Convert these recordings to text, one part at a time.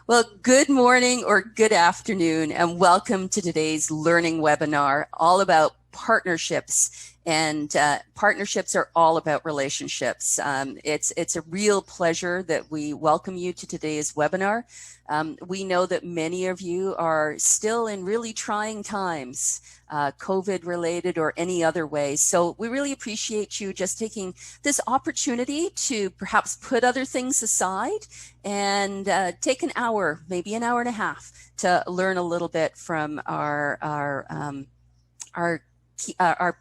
Well, good morning or good afternoon, and welcome to today's learning webinar all about partnerships. And partnerships are all about relationships. It's a real pleasure that we welcome you to today's webinar. We know that many of you are still in really trying times, COVID related or any other way. So we really appreciate you just taking this opportunity to perhaps put other things aside and take an hour, maybe an hour and a half, to learn a little bit from our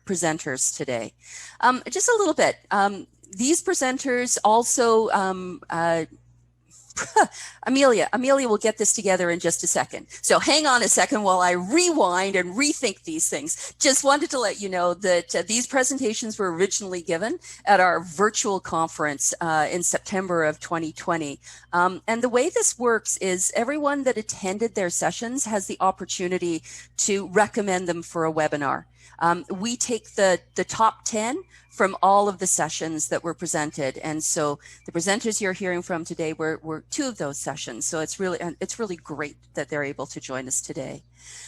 presenters today. Just a little bit. These presenters also Amelia will get this together in just a second. So hang on a second while I rewind and rethink these things. Just wanted to let you know that these presentations were originally given at our virtual conference in September of 2020. And the way this works is everyone that attended their sessions has the opportunity to recommend them for a webinar. We take the top 10 from all of the sessions that were presented. And so the presenters you're hearing from today were two of those sessions. So it's really great that they're able to join us today.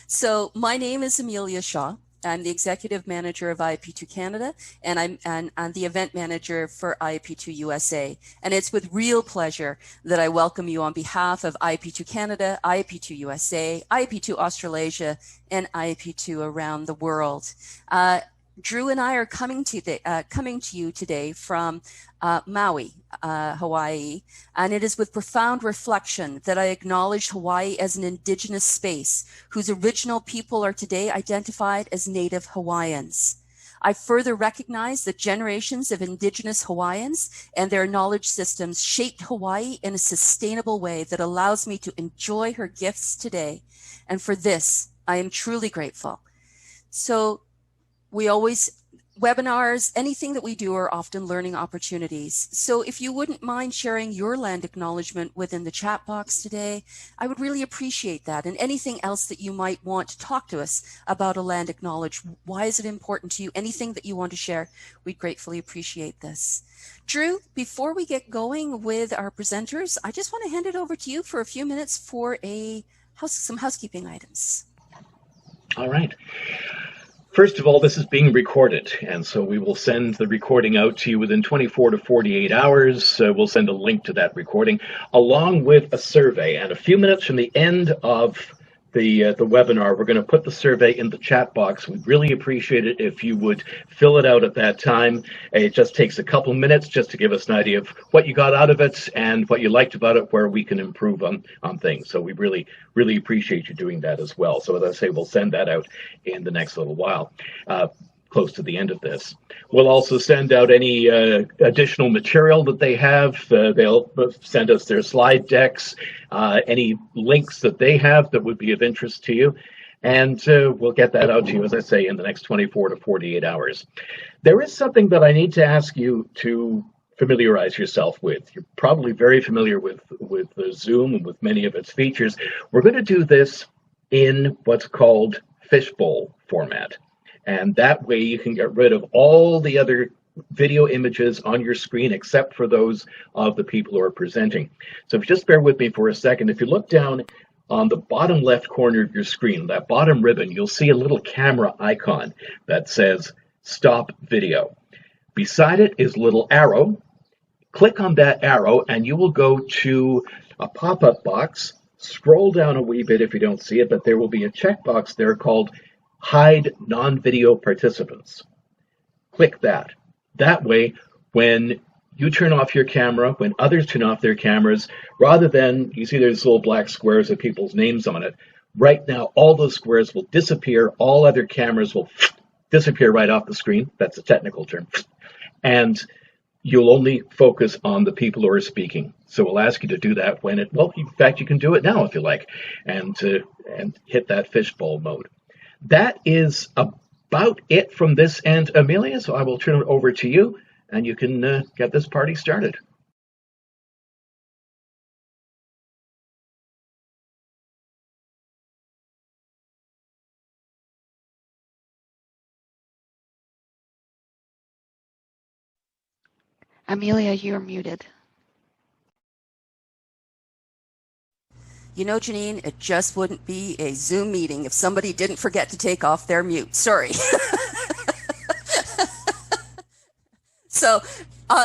So my name is Amelia Shaw. I'm the executive manager of IAP2 Canada, and I'm the event manager for IAP2 USA. And it's with real pleasure that I welcome you on behalf of IAP2 Canada, IAP2 USA, IAP2 Australasia, and IAP2 around the world. Drew and I are coming to you today from Maui, Hawaii, and it is with profound reflection that I acknowledge Hawaii as an indigenous space whose original people are today identified as Native Hawaiians. I further recognize that generations of indigenous Hawaiians and their knowledge systems shaped Hawaii in a sustainable way that allows me to enjoy her gifts today. And for this, I am truly grateful. So webinars, anything that we do are often learning opportunities. So if you wouldn't mind sharing your land acknowledgement within the chat box today, I would really appreciate that. And anything else that you might want to talk to us about a land acknowledge, why is it important to you? Anything that you want to share, we'd gratefully appreciate this. Drew, before we get going with our presenters, I just want to hand it over to you for a few minutes for some housekeeping items. All right. First of all, this is being recorded, and so we will send the recording out to you within 24 to 48 hours. We'll send a link to that recording, along with a survey. And a few minutes from the end of the webinar, we're going to put the survey in the chat box. We'd really appreciate it if you would fill it out at that time. It just takes a couple minutes just to give us an idea of what you got out of it and what you liked about it, where we can improve on things. So we really appreciate you doing that as well. So as I say, we'll send that out in the next little while, close to the end of this. We'll also send out any additional material that they have. They'll send us their slide decks, any links that they have that would be of interest to you. And we'll get that out to you, as I say, in the next 24 to 48 hours. There is something that I need to ask you to familiarize yourself with. You're probably very familiar with Zoom and with many of its features. We're going to do this in what's called fishbowl format. And that way you can get rid of all the other video images on your screen except for those of the people who are presenting. So if you just bear with me for a second, if you look down on the bottom left corner of your screen, that bottom ribbon, you'll see a little camera icon that says Stop Video. Beside it is a little arrow. Click on that arrow and you will go to a pop-up box. Scroll down a wee bit if you don't see it, but there will be a checkbox there called Hide Non-Video Participants. Click that. That way, when you turn off your camera, when others turn off their cameras, rather than, you see there's little black squares with people's names on it, right now all those squares will disappear, all other cameras will disappear right off the screen, that's a technical term, and you'll only focus on the people who are speaking. So we'll ask you to do that when in fact you can do it now if you like, and hit that fishbowl mode. That is about it from this end, Amelia, so I will turn it over to you, and you can get this party started. Amelia, you're muted. You know, Janine, it just wouldn't be a Zoom meeting if somebody didn't forget to take off their mute. Sorry. So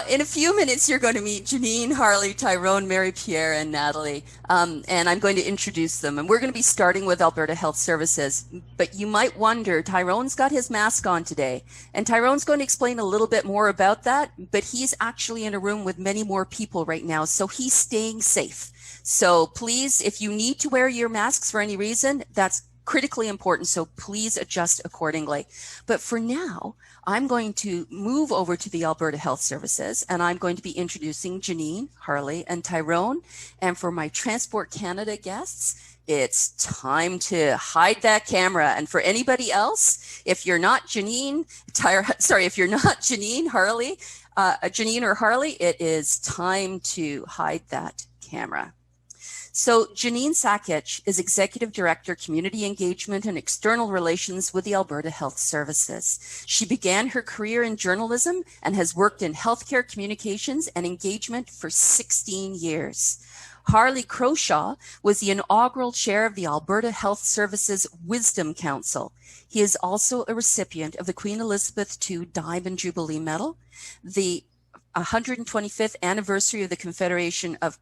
in a few minutes, you're going to meet Janine, Harley, Tyrone, Mary Pierre, and Natalie. And I'm going to introduce them. And we're going to be starting with Alberta Health Services. But you might wonder, Tyrone's got his mask on today. And Tyrone's going to explain a little bit more about that. But he's actually in a room with many more people right now. So he's staying safe. So please, if you need to wear your masks for any reason, that's critically important. So please adjust accordingly. But for now, I'm going to move over to the Alberta Health Services, and I'm going to be introducing Janine, Harley, and Tyrone. And for my Transport Canada guests, it's time to hide that camera. And for anybody else, if you're not Janine, if you're not Janine, Harley, Janine or Harley, it is time to hide that camera. So Janine Sakic is Executive Director, Community Engagement and External Relations with the Alberta Health Services. She began her career in journalism and has worked in healthcare communications and engagement for 16 years. Harley Croshaw was the inaugural chair of the Alberta Health Services Wisdom Council. He is also a recipient of the Queen Elizabeth II Diamond Jubilee Medal, the 125th anniversary of the Confederation of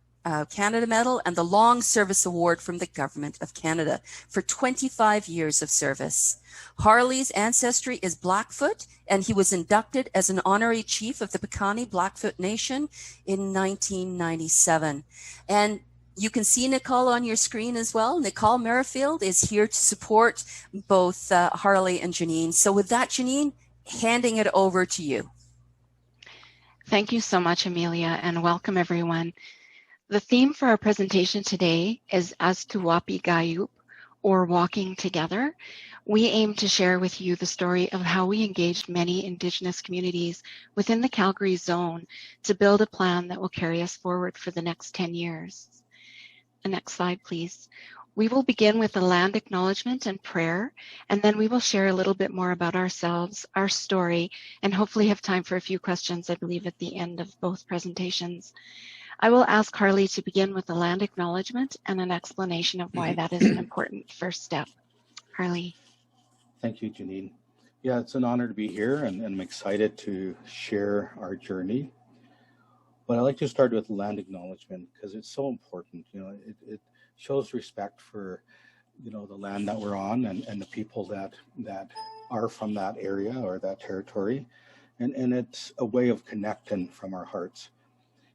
Canada Medal, and the Long Service Award from the Government of Canada for 25 years of service. Harley's ancestry is Blackfoot, and he was inducted as an honorary chief of the Piikani Blackfoot Nation in 1997. And you can see Nicole on your screen as well. Nicole Merrifield is here to support both Harley and Janine. So with that, Janine, handing it over to you. Thank you so much, Amelia, and welcome everyone. The theme for our presentation today is Aistowaípiiyaóp, or Walking Together. We aim to share with you the story of how we engaged many Indigenous communities within the Calgary zone to build a plan that will carry us forward for the next 10 years. The next slide, please. We will begin with a land acknowledgement and prayer, and then we will share a little bit more about ourselves, our story, and hopefully have time for a few questions, I believe, at the end of both presentations. I will ask Harley to begin with a land acknowledgement and an explanation of why that is an important first step. Harley. Thank you, Janine. Yeah, it's an honor to be here, and I'm excited to share our journey. But I'd like to start with land acknowledgement because it's so important. You know, it shows respect for, you know, the land that we're on and the people that are from that area or that territory, and it's a way of connecting from our hearts.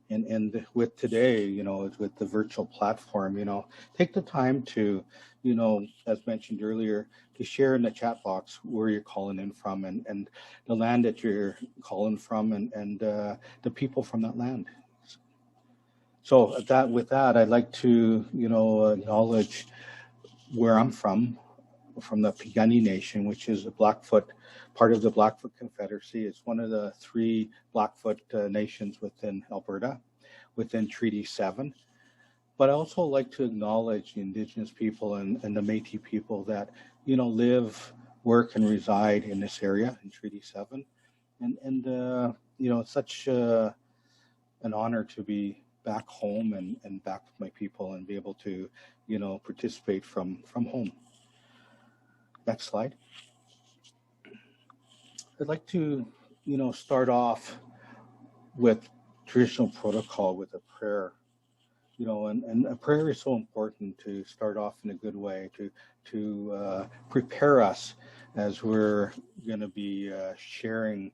And with today, you know, with the virtual platform, you know, take the time to, you know, as mentioned earlier, to share in the chat box where you're calling in from and the land that you're calling from and the people from that land. So with that, I'd like to, you know, acknowledge where I'm from the Piikani Nation, which is a Blackfoot, part of the Blackfoot Confederacy. It's one of the 3 Blackfoot nations within Alberta, within Treaty 7. But I also like to acknowledge the Indigenous people and the Métis people that, you know, live, work, and reside in this area in Treaty 7. And you know, it's such an honor to be back home and back with my people and be able to, you know, participate from home. Next slide. I'd like to, you know, start off with traditional protocol with a prayer, you know, and a prayer is so important to start off in a good way to prepare us as we're going to be sharing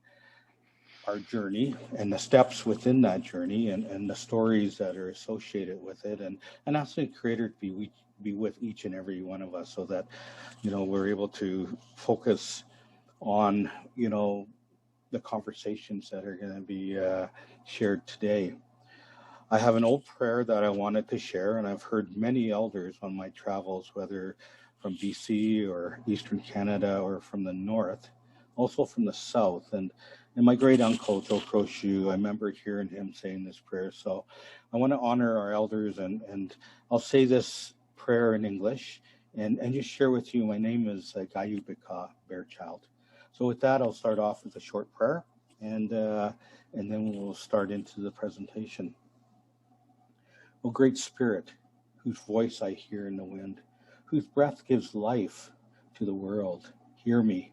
our journey and the steps within that journey and the stories that are associated with it, and asking the Creator to be with each and every one of us so that, you know, we're able to focus on, you know, the conversations that are going to be shared today. I have an old prayer that I wanted to share, and I've heard many elders on my travels, whether from BC or Eastern Canada or from the north, also from the south. And my great uncle, Joe Crochu, I remember hearing him saying this prayer. So I want to honor our elders, and I'll say this prayer in English and just share with you. My name is Aistowaípiiyaóp, Bear Child. So with that, I'll start off with a short prayer, and then we'll start into the presentation. Oh, Great Spirit, whose voice I hear in the wind, whose breath gives life to the world. Hear me.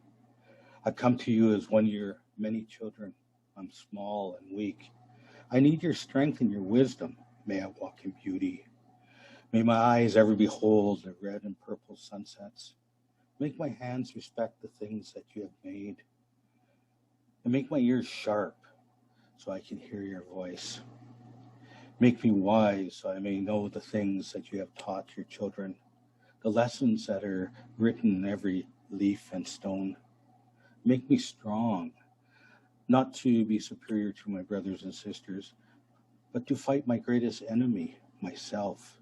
I come to you as one of your many children. I'm small and weak. I need your strength and your wisdom. May I walk in beauty. May my eyes ever behold the red and purple sunsets. Make my hands respect the things that you have made. And make my ears sharp so I can hear your voice. Make me wise so I may know the things that you have taught your children, the lessons that are written in every leaf and stone. Make me strong, not to be superior to my brothers and sisters, but to fight my greatest enemy, myself.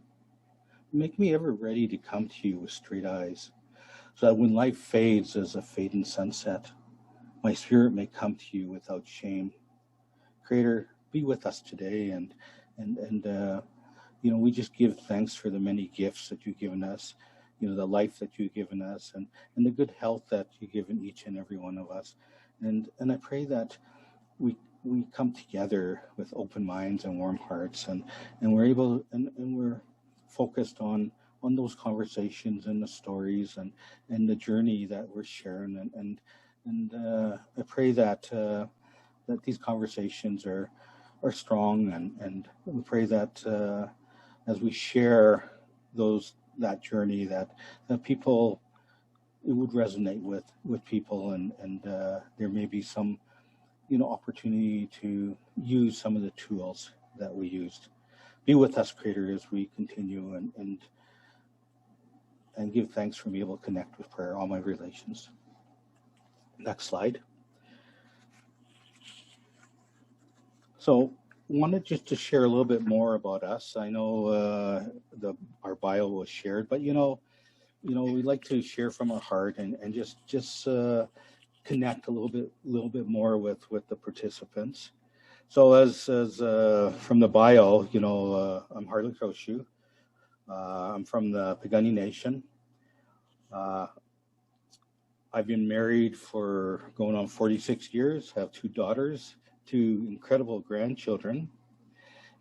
Make me ever ready to come to you with straight eyes, so that when life fades as a fading sunset, my spirit may come to you without shame. Creator, be with us today, and we just give thanks for the many gifts that you've given us, the life that you've given us, and the good health that you've given each and every one of us. And I pray that we come together with open minds and warm hearts, and we're able, and we're focused on those conversations and the stories and the journey that we're sharing, and I pray that these conversations are strong, and we pray that as we share that journey, that people, it would resonate with people, and there may be some opportunity to use some of the tools that we used. Be with us, Creator, as we continue and give thanks for being able to connect with prayer, all my relations. Next slide. So wanted just to share a little bit more about us. I know our bio was shared, but we like to share from our heart and just connect a little bit more with the participants. So as from the bio, I'm Harley Crowshoe. I'm from the Piikani Nation. I've been married for going on 46 years, have 2 daughters, 2 incredible grandchildren.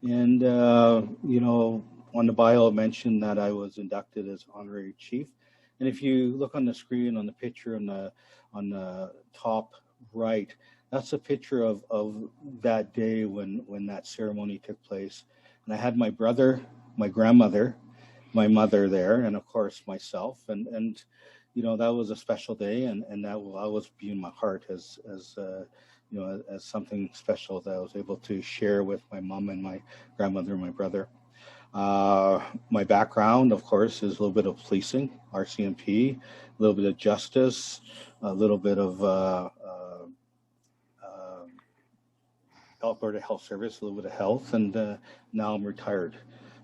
And, on the bio, I mentioned that I was inducted as honorary chief. And if you look on the screen, on the picture on the top right, that's a picture of that day when that ceremony took place. And I had my brother, my grandmother, my mother there, and of course myself. And that was a special day, and that will always be in my heart as something special that I was able to share with my mom and my grandmother and my brother. My background, of course, is a little bit of policing, RCMP, a little bit of justice, a little bit of Alberta Health Service, a little bit of health, and now I'm retired.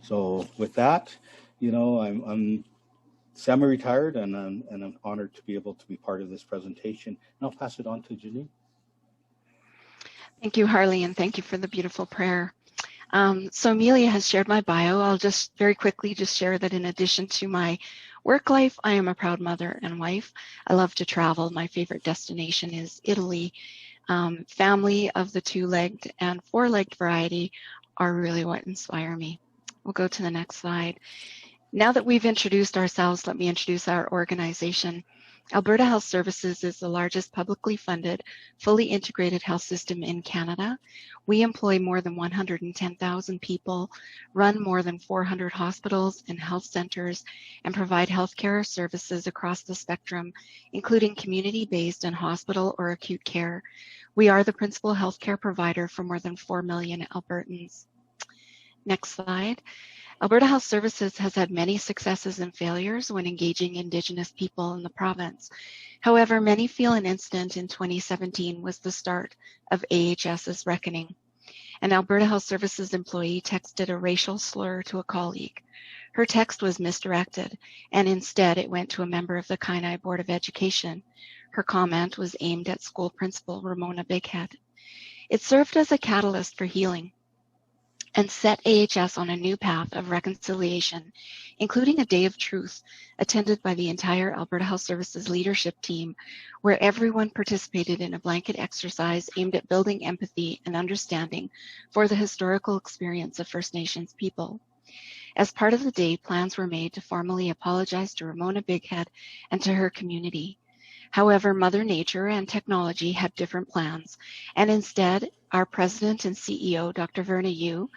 So with that, I'm semi-retired, and I'm honored to be able to be part of this presentation. And I'll pass it on to Janine. Thank you, Harley, and thank you for the beautiful prayer. So Amelia has shared my bio. I'll just very quickly just share that in addition to my work life, I am a proud mother and wife. I love to travel. My favorite destination is Italy. Family of the 2-legged and 4-legged variety are really what inspire me. We'll go to the next slide. Now that we've introduced ourselves, let me introduce our organization. Alberta Health Services is the largest publicly funded, fully integrated health system in Canada. We employ more than 110,000 people, run more than 400 hospitals and health centers, and provide healthcare services across the spectrum, including community-based and hospital or acute care. We are the principal healthcare provider for more than 4 million Albertans. Next slide. Alberta Health Services has had many successes and failures when engaging Indigenous people in the province. However, many feel an incident in 2017 was the start of AHS's reckoning. An Alberta Health Services employee texted a racial slur to a colleague. Her text was misdirected, and instead it went to a member of the Kainai Board of Education. Her comment was aimed at school principal Ramona Bighead. It served as a catalyst for healing and set AHS on a new path of reconciliation, including a day of truth attended by the entire Alberta Health Services leadership team, where everyone participated in a blanket exercise aimed at building empathy and understanding for the historical experience of First Nations people. As part of the day, plans were made to formally apologize to Ramona Bighead and to her community. However, Mother Nature and technology had different plans, and instead, our President and CEO, Dr. Verna Yu,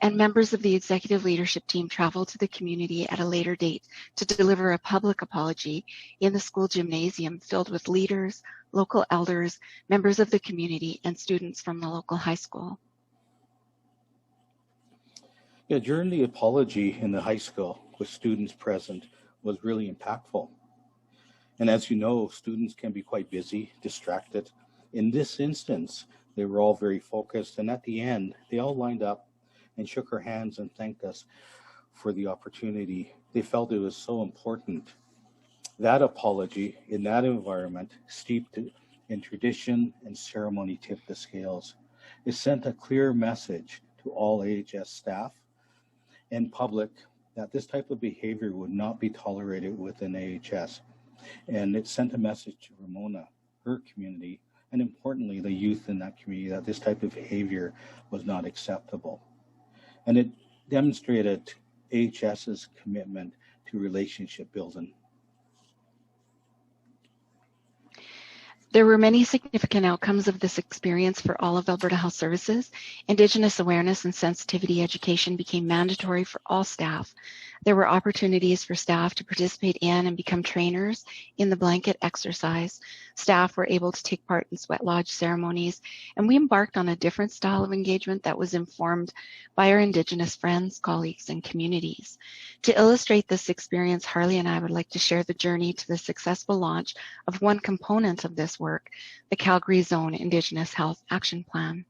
and members of the executive leadership team traveled to the community at a later date to deliver a public apology in the school gymnasium filled with leaders, local elders, members of the community, and students from the local high school. Yeah, during the apology in the high school with students present was really impactful. And as you know, students can be quite busy, distracted. In this instance, they were all very focused, and at the end, they all lined up and shook our hands and thanked us for the opportunity. They felt it was so important. That apology in that environment, steeped in tradition and ceremony, tipped the scales. It sent a clear message to all AHS staff and public that this type of behavior would not be tolerated within AHS. And it sent a message to Ramona, her community, and importantly, the youth in that community, that this type of behavior was not acceptable. And it demonstrated AHS's commitment to relationship building. There were many significant outcomes of this experience for all of Alberta Health Services. Indigenous awareness and sensitivity education became mandatory for all staff. There were opportunities for staff to participate in and become trainers in the blanket exercise. Staff were able to take part in sweat lodge ceremonies, and we embarked on a different style of engagement that was informed by our Indigenous friends, colleagues, and communities. To illustrate this experience, Harley and I would like to share the journey to the successful launch of one component of this work, the Calgary Zone Indigenous Health Action Plan.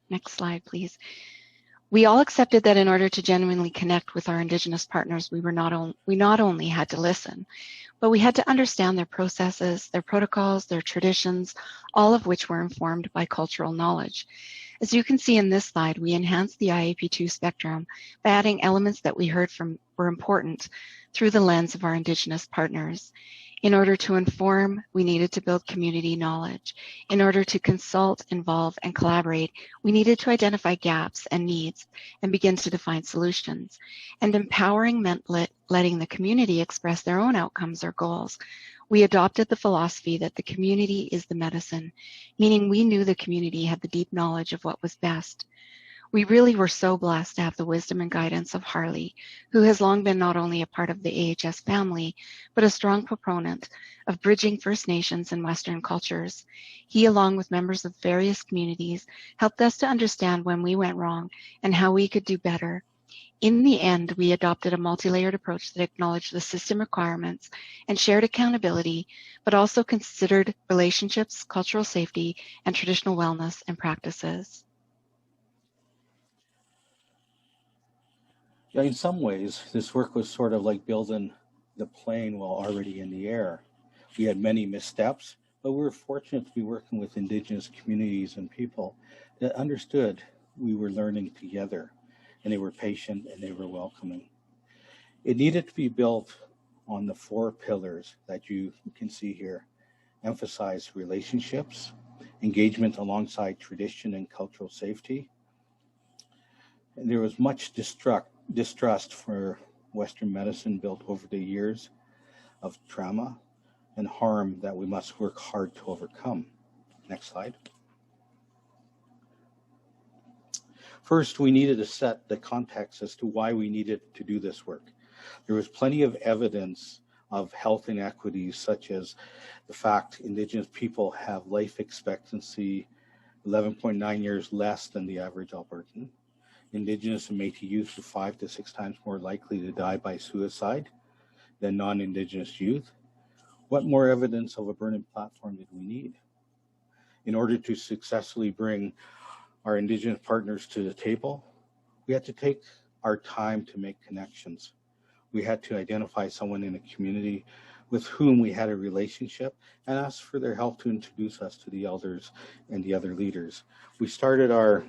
Next slide, please. We all accepted that in order to genuinely connect with our Indigenous partners, we not only had to listen, but we had to understand their processes, their protocols, their traditions, all of which were informed by cultural knowledge. As you can see in this slide, we enhanced the IAP2 spectrum by adding elements that we heard from were important through the lens of our Indigenous partners. In order to inform, we needed to build community knowledge. In order to consult, involve, and collaborate, we needed to identify gaps and needs and begin to define solutions. And empowering meant letting the community express their own outcomes or goals. We adopted the philosophy that the community is the medicine, meaning we knew the community had the deep knowledge of what was best. We really were so blessed to have the wisdom and guidance of Harley, who has long been not only a part of the AHS family, but a strong proponent of bridging First Nations and Western cultures. He, along with members of various communities, helped us to understand when we went wrong and how we could do better. In the end, we adopted a multi-layered approach that acknowledged the system requirements and shared accountability, but also considered relationships, cultural safety, and traditional wellness and practices. Yeah, in some ways, this work was sort of like building the plane while already in the air. We had many missteps, but we were fortunate to be working with Indigenous communities and people that understood we were learning together, and they were patient and they were welcoming. It needed to be built on the 4 pillars that you can see here. Emphasize relationships, engagement alongside tradition and cultural safety. And there was much distrust for Western medicine built over the years of trauma and harm that we must work hard to overcome. Next slide. First, we needed to set the context as to why we needed to do this work. There was plenty of evidence of health inequities, such as the fact Indigenous people have life expectancy 11.9 years less than the average Albertan. Indigenous and Métis youth are 5 to 6 times more likely to die by suicide than non-Indigenous youth. What more evidence of a burning platform did we need? In order to successfully bring our Indigenous partners to the table, we had to take our time to make connections. We had to identify someone in a community with whom we had a relationship and ask for their help to introduce us to the elders and the other leaders. We started our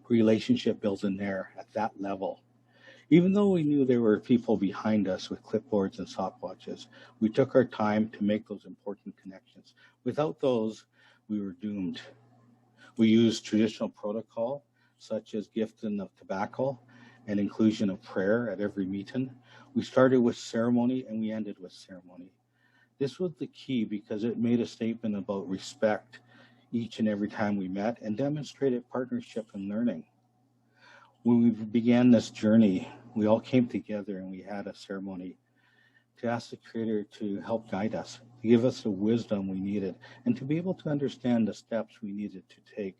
relationship building there at that level. Even though we knew there were people behind us with clipboards and stopwatches, we took our time to make those important connections. Without those, we were doomed. We used traditional protocol, such as gifting of tobacco and inclusion of prayer at every meeting. We started with ceremony and we ended with ceremony. This was the key because it made a statement about respect each and every time we met and demonstrated partnership and learning. When we began this journey, we all came together and we had a ceremony to ask the Creator to help guide us, to give us the wisdom we needed, and to be able to understand the steps we needed to take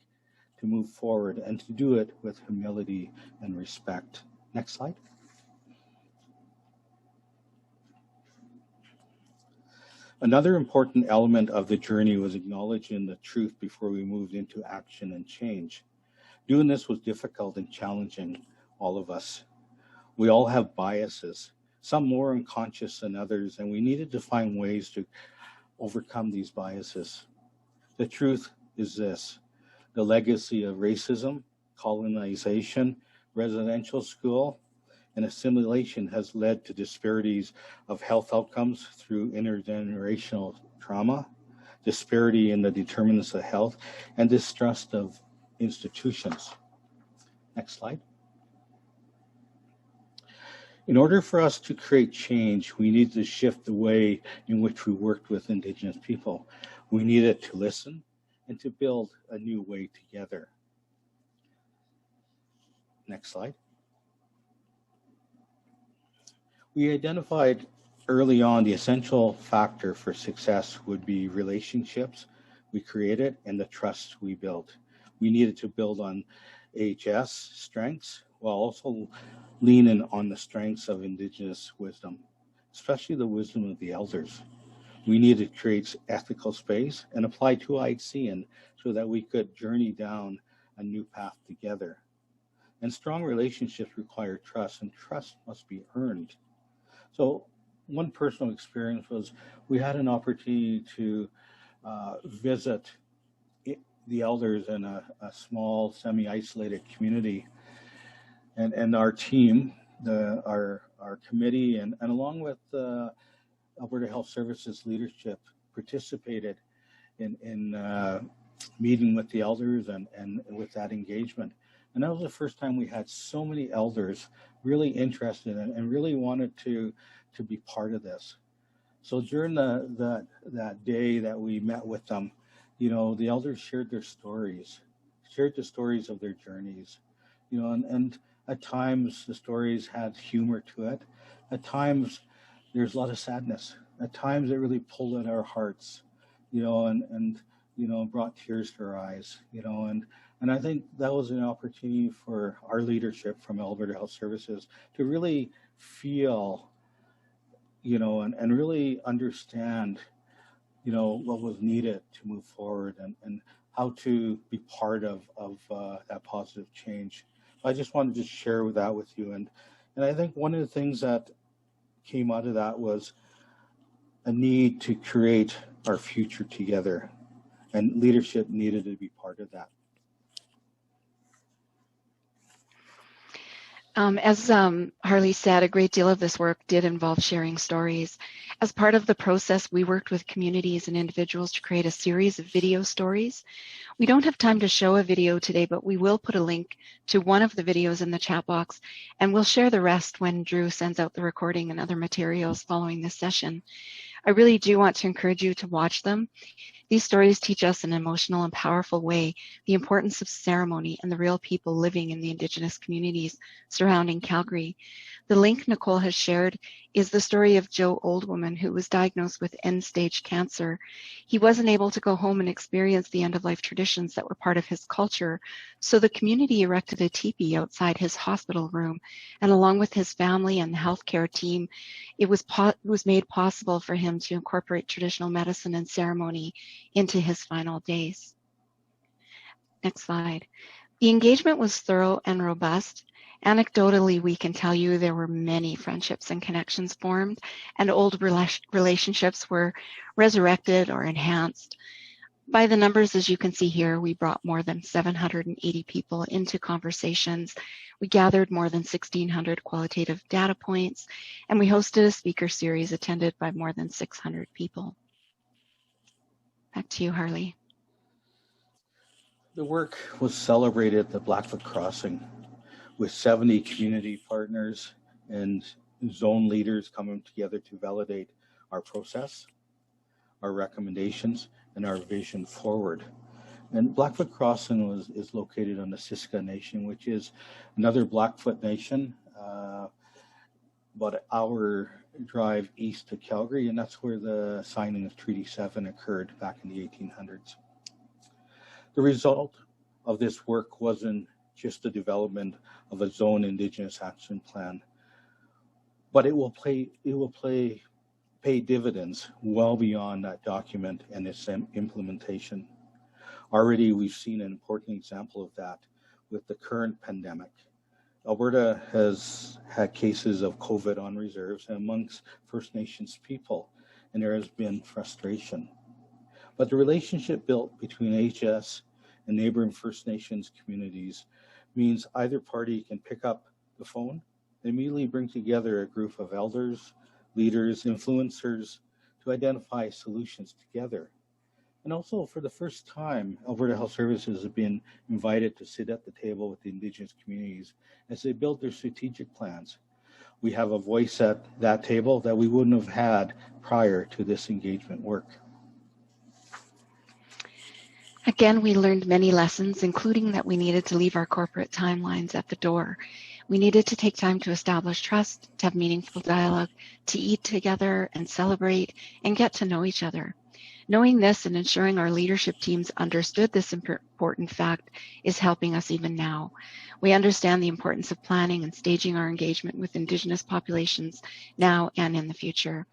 to move forward and to do it with humility and respect. Next slide. Another important element of the journey was acknowledging the truth before we moved into action and change. Doing this was difficult and challenging, all of us. We all have biases, some more unconscious than others, and we needed to find ways to overcome these biases. The truth is this: the legacy of racism, colonization, residential school, and assimilation has led to disparities of health outcomes through intergenerational trauma, disparity in the determinants of health, and distrust of institutions. Next slide. In order for us to create change, we need to shift the way in which we worked with Indigenous people. We needed to listen and to build a new way together. Next slide. We identified early on the essential factor for success would be relationships we created and the trust we built. We needed to build on AHS strengths while also leaning on the strengths of Indigenous wisdom, especially the wisdom of the elders. We needed to create ethical space and apply 2IC so that we could journey down a new path together. And strong relationships require trust, and trust must be earned. So one personal experience was we had an opportunity to visit the elders in a small, semi-isolated community. And our team, our committee, and along with Alberta Health Services leadership, participated in meeting with the elders and with that engagement. And that was the first time we had so many elders really interested and really wanted to be part of this. So during that day that we met with them, the elders shared their stories, shared the stories of their journeys, and at times the stories had humor to it. At times there's a lot of sadness. At times it really pulled at our hearts, and brought tears to our eyes, and I think that was an opportunity for our leadership from Alberta Health Services to really feel, and really understand, what was needed to move forward and how to be part of that positive change. I just wanted to share that with you. And I think one of the things that came out of that was a need to create our future together, and leadership needed to be part of that. As Harley said, a great deal of this work did involve sharing stories. As part of the process, we worked with communities and individuals to create a series of video stories. We don't have time to show a video today, but we will put a link to one of the videos in the chat box, and we'll share the rest when Drew sends out the recording and other materials following this session. I really do want to encourage you to watch them. These stories teach us in an emotional and powerful way the importance of ceremony and the real people living in the Indigenous communities surrounding Calgary. The link Nicole has shared is the story of Joe Oldwoman, who was diagnosed with end-stage cancer. He wasn't able to go home and experience the end-of-life traditions that were part of his culture, so the community erected a teepee outside his hospital room, and along with his family and the healthcare team, it was made possible for him to incorporate traditional medicine and ceremony into his final days. Next slide. The engagement was thorough and robust. Anecdotally, we can tell you there were many friendships and connections formed, and old relationships were resurrected or enhanced. By the numbers, as you can see here, we brought more than 780 people into conversations. We gathered more than 1,600 qualitative data points, and we hosted a speaker series attended by more than 600 people. Back to you, Harley. The work was celebrated at the Blackfoot Crossing. with 70 community partners and zone leaders coming together to validate our process, our recommendations, and our vision forward. And Blackfoot Crossing is located on the Siska Nation, which is another Blackfoot Nation, about an hour drive east of Calgary, and that's where the signing of Treaty 7 occurred back in the 1800s. The result of this work wasn't just the development of a zone Indigenous action plan, but it will pay dividends well beyond that document and its implementation. Already, we've seen an important example of that with the current pandemic. Alberta has had cases of COVID on reserves amongst First Nations people, and there has been frustration. But the relationship built between HS and neighboring First Nations communities means either party can pick up the phone and immediately bring together a group of elders, leaders, influencers to identify solutions together. And also, for the first time, Alberta Health Services have been invited to sit at the table with the Indigenous communities as they build their strategic plans. We have a voice at that table that we wouldn't have had prior to this engagement work. Again, we learned many lessons, including that we needed to leave our corporate timelines at the door. We needed to take time to establish trust, to have meaningful dialogue, to eat together and celebrate and get to know each other. Knowing this and ensuring our leadership teams understood this important fact is helping us even now. We understand the importance of planning and staging our engagement with Indigenous populations now and in the future.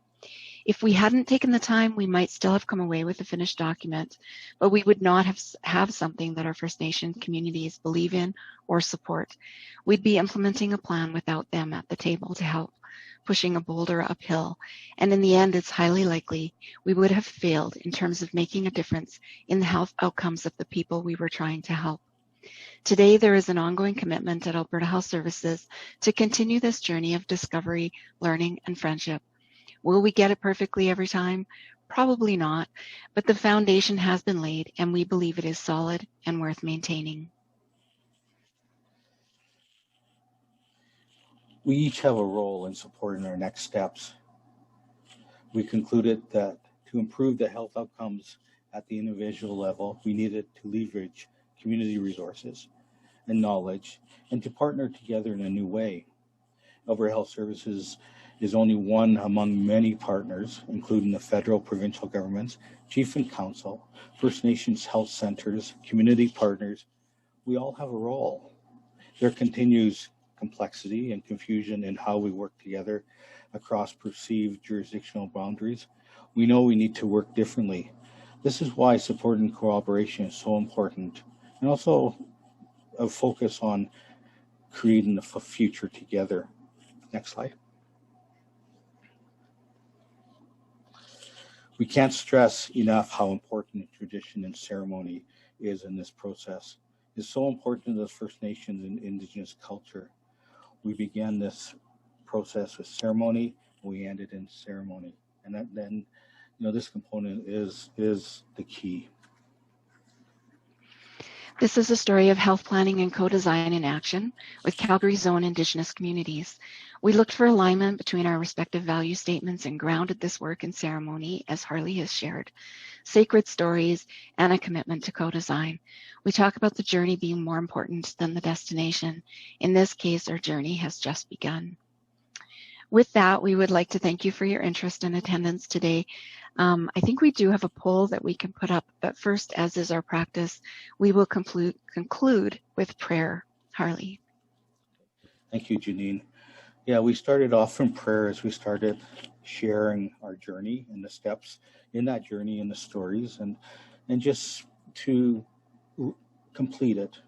If we hadn't taken the time, we might still have come away with a finished document, but we would not have something that our First Nation communities believe in or support. We'd be implementing a plan without them at the table to help, pushing a boulder uphill. And in the end, it's highly likely we would have failed in terms of making a difference in the health outcomes of the people we were trying to help. Today, there is an ongoing commitment at Alberta Health Services to continue this journey of discovery, learning, and friendship. Will we get it perfectly every time? Probably not, but the foundation has been laid and we believe it is solid and worth maintaining. We each have a role in supporting our next steps. We concluded that to improve the health outcomes at the individual level, we needed to leverage community resources and knowledge and to partner together in a new way. Alberta Health Services is only one among many partners, including the federal, provincial governments, chief and council, First Nations health centers, community partners. We all have a role. There continues complexity and confusion in how we work together across perceived jurisdictional boundaries. We know we need to work differently. This is why support and cooperation is so important, and also a focus on creating a future together. Next slide. We can't stress enough how important tradition and ceremony is in this process. It's so important to the First Nations and Indigenous culture. We began this process with ceremony, and we ended in ceremony. And then, this component is the key. This is a story of health planning and co-design in action with Calgary Zone Indigenous communities. We looked for alignment between our respective value statements and grounded this work in ceremony, as Harley has shared, sacred stories, and a commitment to co-design. We talk about the journey being more important than the destination. In this case, our journey has just begun. With that, we would like to thank you for your interest and attendance today. I think we do have a poll that we can put up, but first, as is our practice, we will conclude with prayer. Harley. Thank you, Janine. Yeah, we started off from prayer as we started sharing our journey and the steps in that journey and the stories, and just to complete it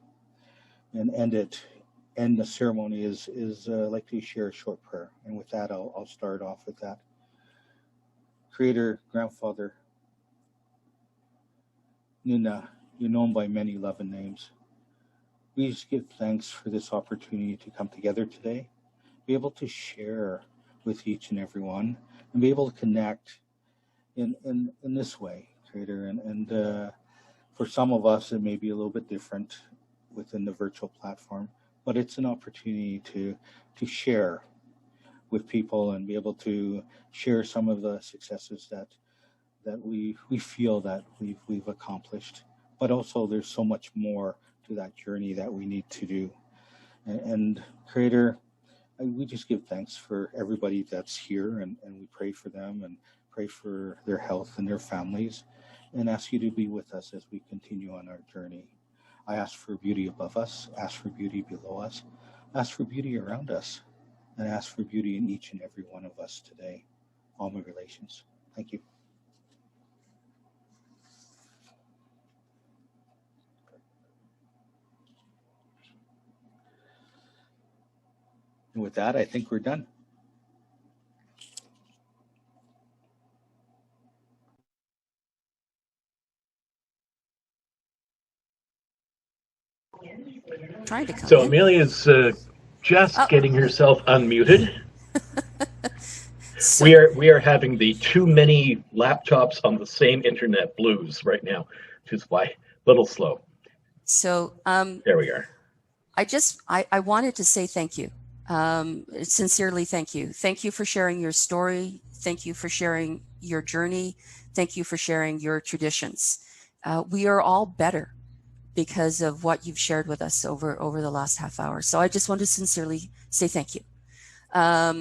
and end the ceremony is like to share a short prayer. And with that, I'll start off with that. Creator, Grandfather, Nina, you're known by many love and names. We just give thanks for this opportunity to come together today, be able to share with each and every one, and be able to connect in this way, Creator. And for some of us, it may be a little bit different within the virtual platform, but it's an opportunity to share with people and be able to share some of the successes that we feel that we've accomplished. But also there's so much more to that journey that we need to do. And Creator, we just give thanks for everybody that's here, and we pray for them and pray for their health and their families, and ask you to be with us as we continue on our journey. I ask for beauty above us, ask for beauty below us, ask for beauty around us, and ask for beauty in each and every one of us today. All my relations. Thank you. And with that, I think we're done. Trying to come So in. Amelia's just getting herself unmuted. So, We are having the too many laptops on the same internet blues right now, which is why a little slow. so There we are. I wanted to say thank you. Sincerely, thank you. Thank you for sharing your story. Thank you for sharing your journey. Thank you for sharing your traditions. We are all better because of what you've shared with us over the last half hour. So I just want to sincerely say thank you. Now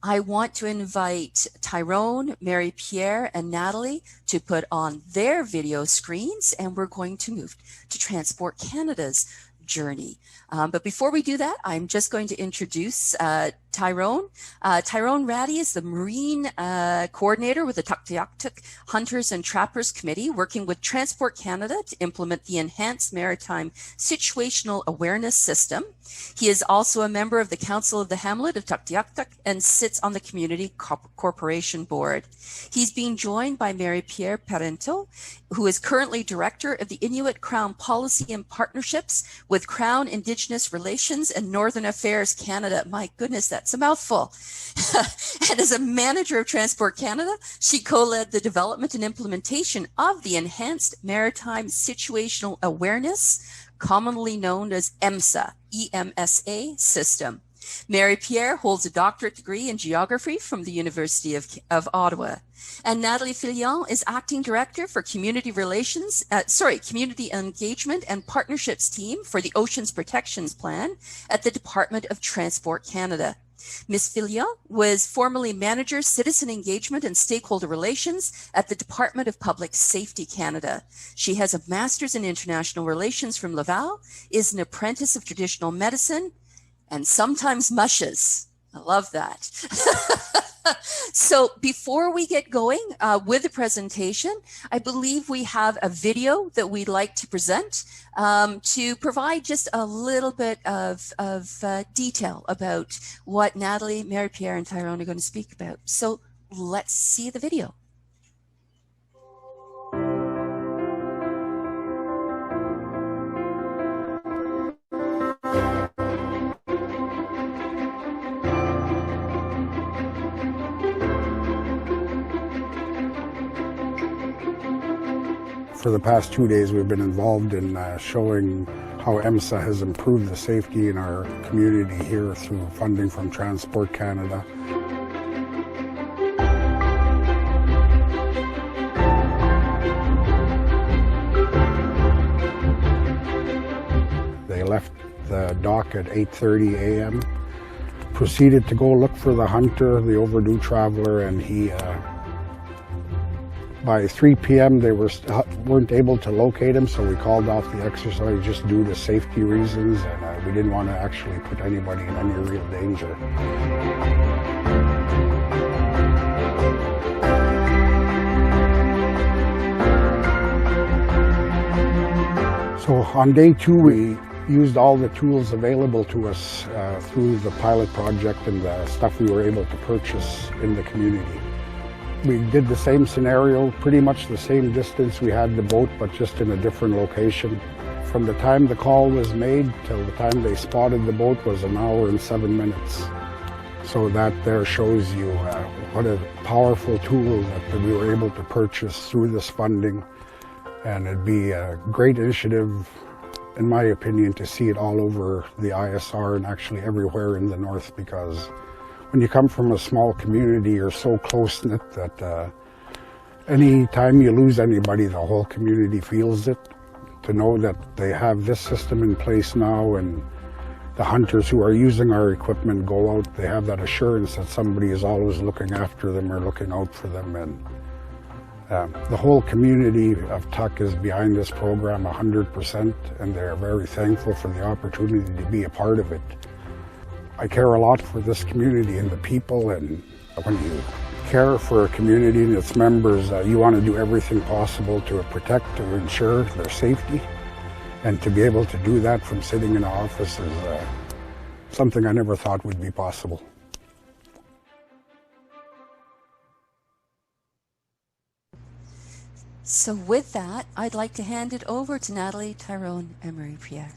I want to invite Tyrone, Mary Pierre, and Natalie to put on their video screens, and we're going to move to Transport Canada's journey. But before we do that, I'm just going to introduce Tyrone. Tyrone Ratty is the Marine Coordinator with the Tuktoyaktuk Hunters and Trappers Committee, working with Transport Canada to implement the Enhanced Maritime Situational Awareness System. He is also a member of the Council of the Hamlet of Tuktoyaktuk and sits on the Community Corporation Board. He's being joined by Mary Pierre Parento, who is currently Director of the Inuit Crown Policy and Partnerships with Crown Indigenous Relations and Northern Affairs Canada. My goodness, that's a mouthful. And as a manager of Transport Canada, she co-led the development and implementation of the Enhanced Maritime Situational Awareness, commonly known as EMSA, EMSA system. Mary Pierre holds a doctorate degree in geography from the University of Ottawa. And Natalie Fillon is acting director for community engagement and partnerships team for the Oceans Protections Plan at the Department of Transport Canada. Ms. Fillon was formerly manager, citizen engagement and stakeholder relations at the Department of Public Safety Canada. She has a master's in international relations from Laval, is an apprentice of traditional medicine, and sometimes mushes. I love that. So before we get going with the presentation, I believe we have a video that we'd like to present to provide just a little bit of detail about what Natalie, Mary Pierre, and Tyrone are going to speak about. So let's see the video. For the past 2 days, we've been involved in showing how EMSA has improved the safety in our community here through funding from Transport Canada. They left the dock at 8:30 a.m., proceeded to go look for the hunter, the overdue traveler, and he by 3 p.m. they weren't able to locate him, so we called off the exercise just due to safety reasons, and we didn't want to actually put anybody in any real danger. So on day 2, we used all the tools available to us through the pilot project and the stuff we were able to purchase in the community. We did the same scenario, pretty much the same distance we had the boat, but just in a different location. From the time the call was made till the time they spotted the boat was 1 hour and 7 minutes. So that there shows you what a powerful tool that we were able to purchase through this funding. And it'd be a great initiative in my opinion, to see it all over the ISR and actually everywhere in the north, because when you come from a small community, you're so close-knit that any time you lose anybody, the whole community feels it. To know that they have this system in place now, and the hunters who are using our equipment go out, they have that assurance that somebody is always looking after them or looking out for them. And the whole community of Tuck is behind this program 100%, and they're very thankful for the opportunity to be a part of it. I care a lot for this community and the people, and when you care for a community and its members, you want to do everything possible to protect, to ensure their safety. And to be able to do that from sitting in an office is something I never thought would be possible. So with that, I'd like to hand it over to Natalie, Tyrone, and Marie-Pierre.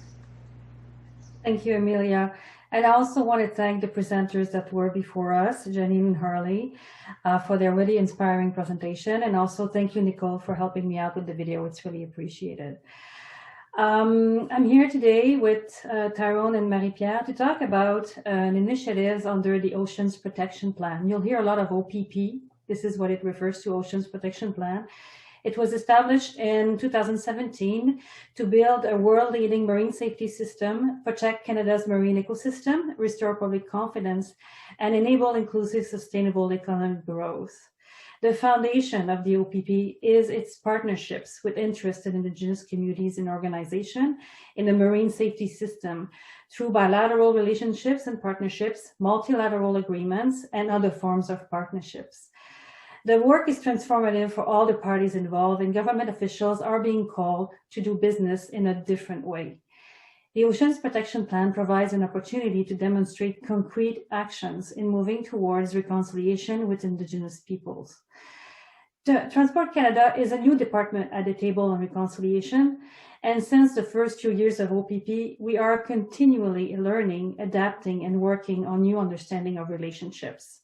Thank you, Amelia. And I also want to thank the presenters that were before us, Janine and Harley, for their really inspiring presentation. And also thank you, Nicole, for helping me out with the video. It's really appreciated. I'm here today with Tyrone and Marie-Pierre to talk about an initiative under the Oceans Protection Plan. You'll hear a lot of OPP. This is what it refers to, Oceans Protection Plan. It was established in 2017 to build a world-leading marine safety system, protect Canada's marine ecosystem, restore public confidence, and enable inclusive, sustainable economic growth. The foundation of the OPP is its partnerships with interested Indigenous communities and organizations in the marine safety system through bilateral relationships and partnerships, multilateral agreements, and other forms of partnerships. The work is transformative for all the parties involved, and government officials are being called to do business in a different way. The Oceans Protection Plan provides an opportunity to demonstrate concrete actions in moving towards reconciliation with Indigenous peoples. Transport Canada is a new department at the table on reconciliation, and since the first few years of OPP, we are continually learning, adapting, and working on new understanding of relationships.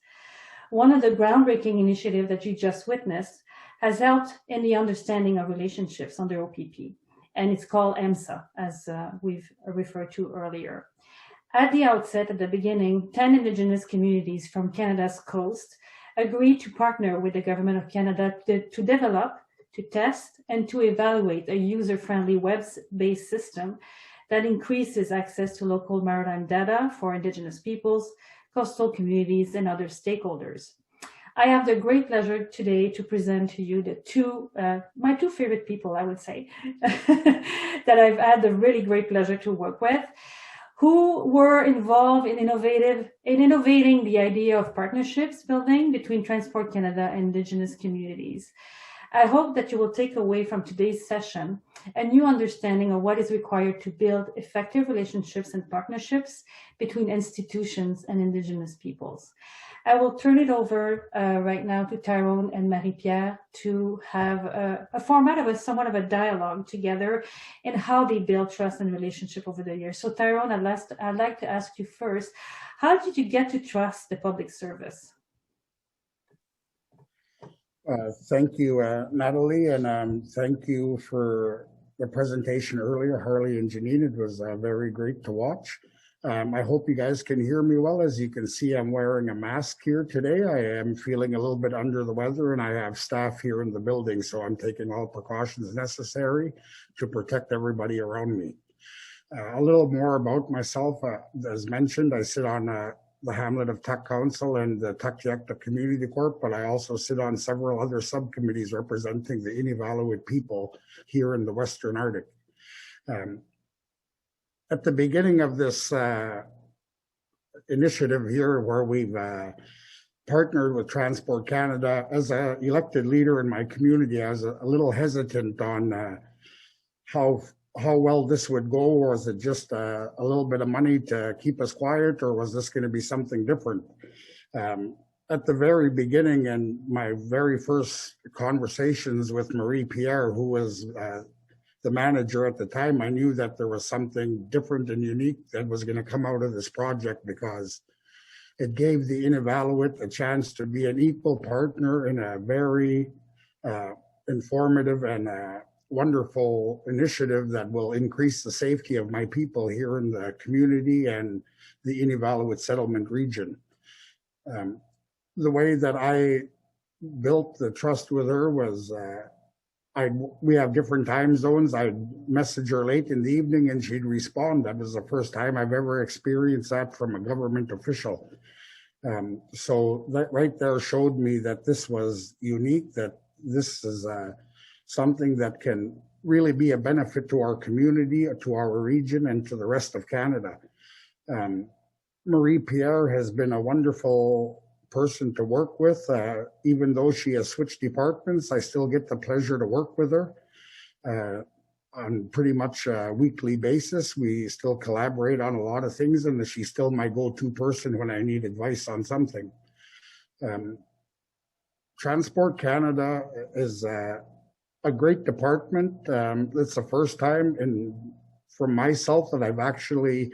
One of the groundbreaking initiatives that you just witnessed has helped in the understanding of relationships under OPP, and it's called EMSA, as we've referred to earlier. At the outset, at the beginning, 10 Indigenous communities from Canada's coast agreed to partner with the Government of Canada to develop, to test, and to evaluate a user-friendly web-based system that increases access to local maritime data for Indigenous peoples, coastal communities, and other stakeholders. I have the great pleasure today to present to you the my two favorite people, I would say, that I've had the really great pleasure to work with, who were involved in innovating the idea of partnerships building between Transport Canada and Indigenous communities. I hope that you will take away from today's session a new understanding of what is required to build effective relationships and partnerships between institutions and Indigenous peoples. I will turn it over right now to Tyrone and Marie-Pierre to have a format of somewhat of a dialogue together in how they build trust and relationship over the years. So Tyrone, I'd like to ask you first, how did you get to trust the public service? Thank you, Natalie, and thank you for the presentation earlier, Harley and Janine. It was very great to watch. I hope you guys can hear me well. As you can see, I'm wearing a mask here today. I am feeling a little bit under the weather, and I have staff here in the building, so I'm taking all precautions necessary to protect everybody around me. A little more about myself. As mentioned, I sit on the Hamlet of Tuck Council and the Tuck Community Corp, but I also sit on several other subcommittees representing the Inuvialuit people here in the Western Arctic. At the beginning of this initiative here, where we've partnered with Transport Canada, as an elected leader in my community, I was a little hesitant on how well this would go. Was it just a little bit of money to keep us quiet, or was this going to be something different? At the very beginning, and my very first conversations with Marie-Pierre, who was the manager at the time, I knew that there was something different and unique that was going to come out of this project, because it gave the Inuvialuit a chance to be an equal partner in a very informative and wonderful initiative that will increase the safety of my people here in the community and the Inuvialuit settlement region. The way that I built the trust with her was we have different time zones. I'd message her late in the evening and she'd respond. That was the first time I've ever experienced that from a government official. So that right there showed me that this was unique, that this is something that can really be a benefit to our community, to our region, and to the rest of Canada. Marie-Pierre has been a wonderful person to work with. Even though she has switched departments, I still get the pleasure to work with her on pretty much a weekly basis. We still collaborate on a lot of things, and she's still my go-to person when I need advice on something. Transport Canada is a great department. It's the first time for myself that I've actually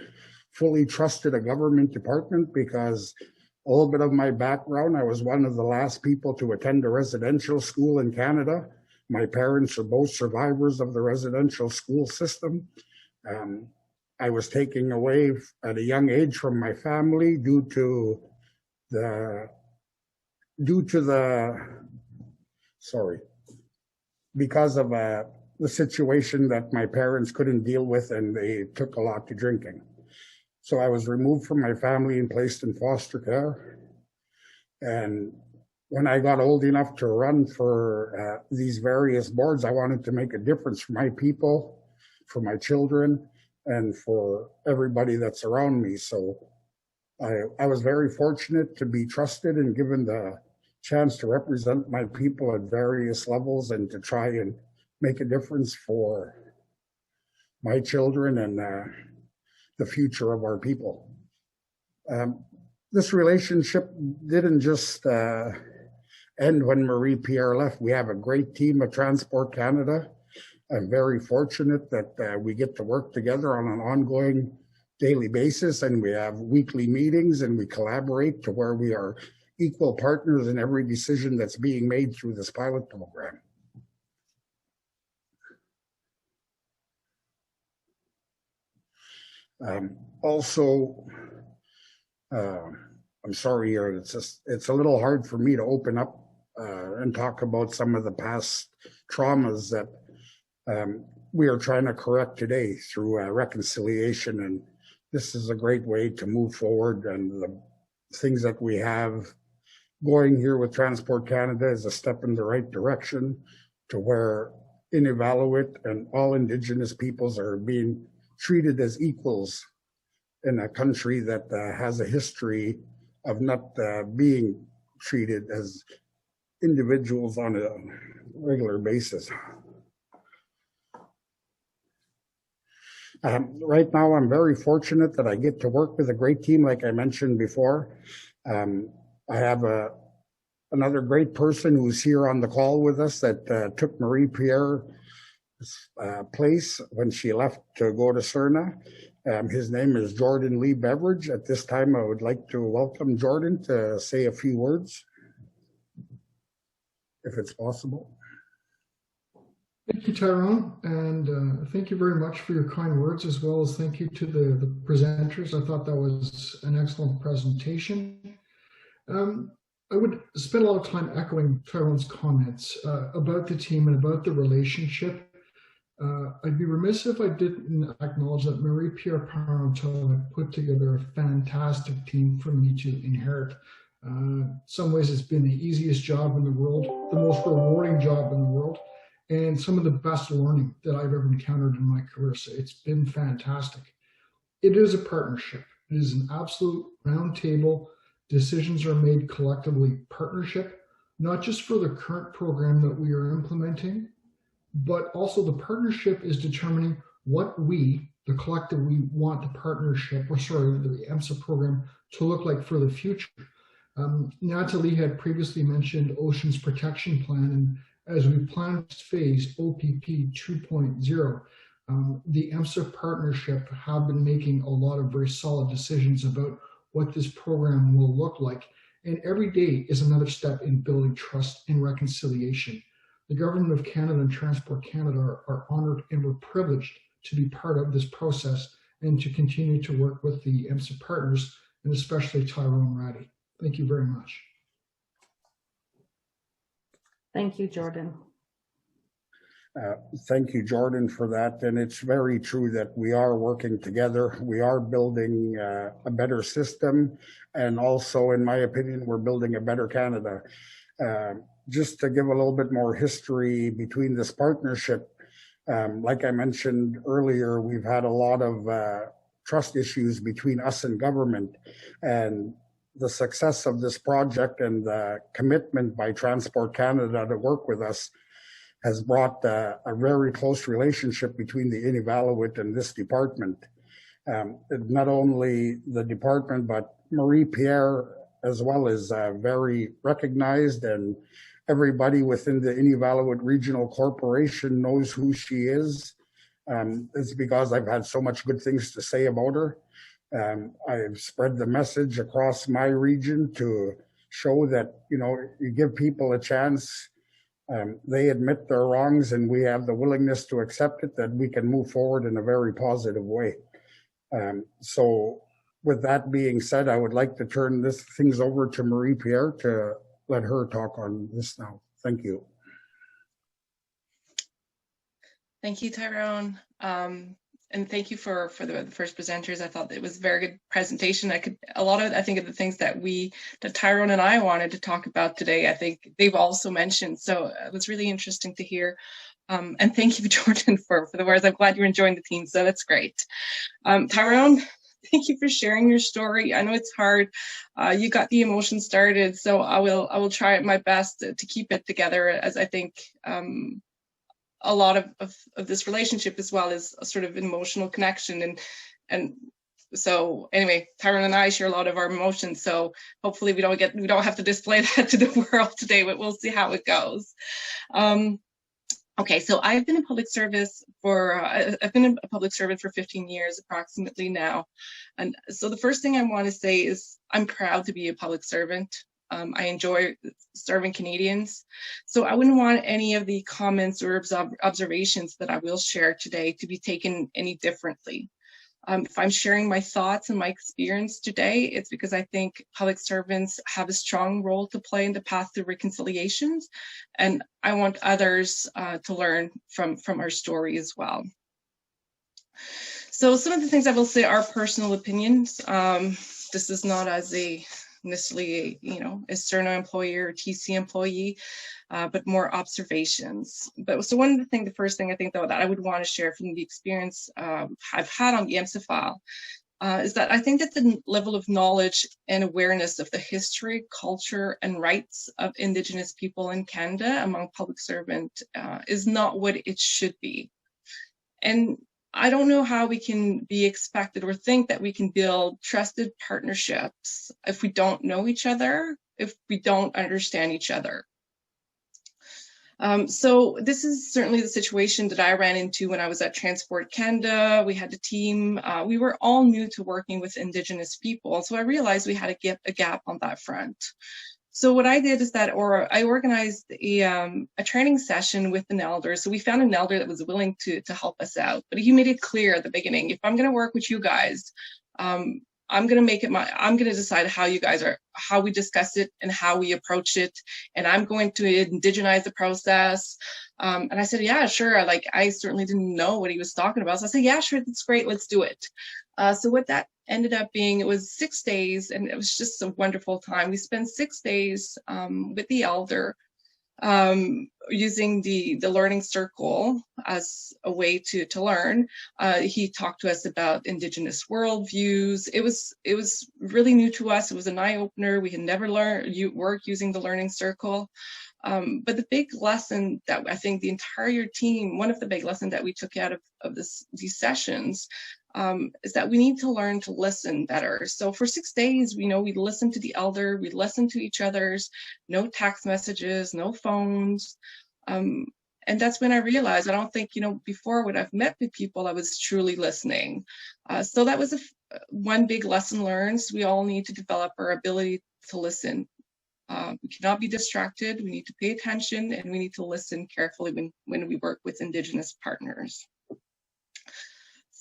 fully trusted a government department, because a little bit of my background, I was one of the last people to attend a residential school in Canada. My parents are both survivors of the residential school system. I was taken away at a young age from my family because of the situation that my parents couldn't deal with, and they took a lot to drinking. So I was removed from my family and placed in foster care. And when I got old enough to run for these various boards, I wanted to make a difference for my people, for my children, and for everybody that's around me. So I was very fortunate to be trusted and given the chance to represent my people at various levels and to try and make a difference for my children and the future of our people. This relationship didn't just end when Marie-Pierre left. We have a great team at Transport Canada. I'm very fortunate that we get to work together on an ongoing daily basis, and we have weekly meetings, and we collaborate to where we are equal partners in every decision that's being made through this pilot program. I'm sorry, it's a little hard for me to open up and talk about some of the past traumas that we are trying to correct today through reconciliation. And this is a great way to move forward. And the things that we have going here with Transport Canada is a step in the right direction to where Inuvialuit and all Indigenous peoples are being treated as equals in a country that has a history of not being treated as individuals on a regular basis. Right now, I'm very fortunate that I get to work with a great team, like I mentioned before. I have another great person who's here on the call with us that took Marie-Pierre's place when she left to go to CERNA. His name is Jordan Lee Beveridge. At this time, I would like to welcome Jordan to say a few words, if it's possible. Thank you, Tyrone, and thank you very much for your kind words, as well as thank you to the presenters. I thought that was an excellent presentation. I would spend a lot of time echoing Tyrone's comments about the team and about the relationship. I'd be remiss if I didn't acknowledge that Marie-Pierre Parenteau had put together a fantastic team for me to inherit. In some ways, it's been the easiest job in the world, the most rewarding job in the world, and some of the best learning that I've ever encountered in my career. So it's been fantastic. It is a partnership. It is an absolute round table. Decisions are made collectively partnership, not just for the current program that we are implementing, but also the partnership is determining what we, the collective, we want the partnership, or sorry, the EMSA program to look like for the future. Natalie had previously mentioned Oceans Protection Plan, and as we plan this phase, OPP 2.0, the EMSA partnership have been making a lot of very solid decisions about what this program will look like. And every day is another step in building trust and reconciliation. The Government of Canada and Transport Canada are honored and we're privileged to be part of this process and to continue to work with the EMSA partners, and especially Tyrone Ratty. Thank you very much. Thank you, Jordan. Thank you, Jordan, for that. And it's very true that we are working together. We are building a better system. And also, in my opinion, we're building a better Canada. Just to give a little bit more history between this partnership, like I mentioned earlier, we've had a lot of trust issues between us and government. And the success of this project and the commitment by Transport Canada to work with us has brought a very close relationship between the Inuvialuit and this department. Not only the department, but Marie-Pierre as well is very recognized, and everybody within the Inuvialuit Regional Corporation knows who she is. It's because I've had so much good things to say about her. I've spread the message across my region to show that, you know, you give people a chance, they admit their wrongs, and we have the willingness to accept it, that we can move forward in a very positive way. So with that being said, I would like to turn things over to Marie-Pierre to let her talk on this now. Thank you. Thank you, Tyrone. And thank you for the first presenters. I thought it was a very good presentation. I think of the things that Tyrone and I wanted to talk about today, I think they've also mentioned. So it was really interesting to hear. And thank you, Jordan, for the words. I'm glad you're enjoying the team, so that's great. Tyrone, thank you for sharing your story. I know it's hard. You got the emotion started, so I will try my best to keep it together, as I think a lot of this relationship as well is a sort of emotional connection. And so anyway, Tyrone and I share a lot of our emotions, so hopefully we don't have to display that to the world today, but we'll see how it goes. Okay, so I've been in public service for 15 years approximately now. And so the first thing I want to say is I'm proud to be a public servant. I enjoy serving Canadians. So I wouldn't want any of the comments or observations that I will share today to be taken any differently. If I'm sharing my thoughts and my experience today, it's because I think public servants have a strong role to play in the path to reconciliations, and I want others to learn from our story as well. So some of the things I will say are personal opinions. This is not as necessarily a Cerno employee or TC employee, but more observations. So the first thing I think though that I would want to share from the experience I've had on the EMSA file is that I think that the level of knowledge and awareness of the history, culture, and rights of Indigenous people in Canada among public servants is not what it should be. And I don't know how we can be expected or think that we can build trusted partnerships if we don't know each other, if we don't understand each other. So this is certainly the situation that I ran into when I was at Transport Canada. We had a team. We were all new to working with Indigenous people. So I realized we had a gap on that front. So what I did is that I organized a training session with an elder. So we found an elder that was willing to help us out. But he made it clear at the beginning, if I'm going to work with you guys, I'm going to decide how we discuss it and how we approach it. And I'm going to indigenize the process. And I said, yeah, sure. I certainly didn't know what he was talking about. So I said, yeah, sure. That's great. Let's do it. So what that ended up being, it was 6 days, and it was just a wonderful time. We spent 6 days with the elder using the learning circle as a way to learn. He talked to us about Indigenous worldviews. It was really new to us. It was an eye-opener. We had never worked using the learning circle. But the big lesson that I think the entire team, one of the big lessons that we took out of these sessions is that we need to learn to listen better. So for 6 days, we listened to the elder, we listened to each other's, no text messages, no phones. And that's when I realized, I don't think, before when I've met with people, I was truly listening. So that was one big lesson learned. So we all need to develop our ability to listen We cannot be distracted. We need to pay attention, and we need to listen carefully when we work with Indigenous partners.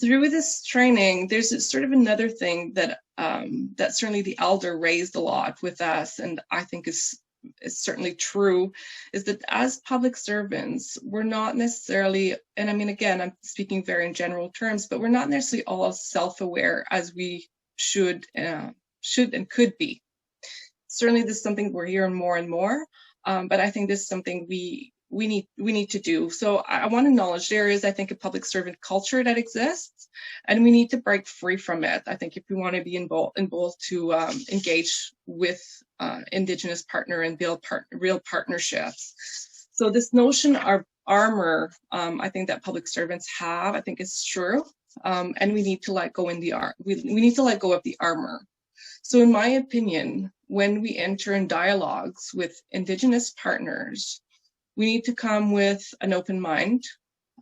Through this training, there's sort of another thing that that certainly the elder raised a lot with us, and I think is certainly true, is that as public servants, we're not necessarily, and I mean, again, I'm speaking very in general terms, but we're not necessarily all as self-aware as we should and could be. Certainly this is something we're hearing more and more, but I think this is something we need to do. So I want to acknowledge there is, I think, a public servant culture that exists, and we need to break free from it. I think if we want to be involved to engage with Indigenous partner and build real partnerships. So this notion of armor, I think that public servants have, I think is true, and we need to let go we need to let go of the armor. So in my opinion, when we enter in dialogues with Indigenous partners, we need to come with an open mind.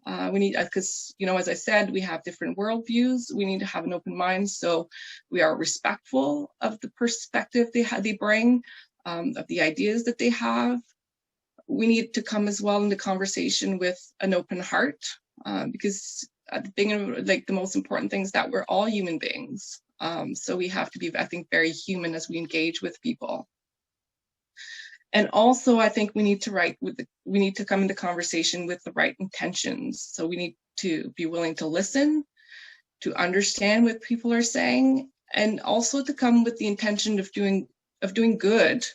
We need, because, you know, as I said, we have different worldviews. We need to have an open mind, so we are respectful of the perspective they bring, of the ideas that they have. We need to come as well into conversation with an open heart, because at the beginning, like, the most important thing is that we're all human beings. So we have to be, I think, very human as we engage with people. And also, I think we need to come into conversation with the right intentions. So we need to be willing to listen, to understand what people are saying, and also to come with the intention of doing good.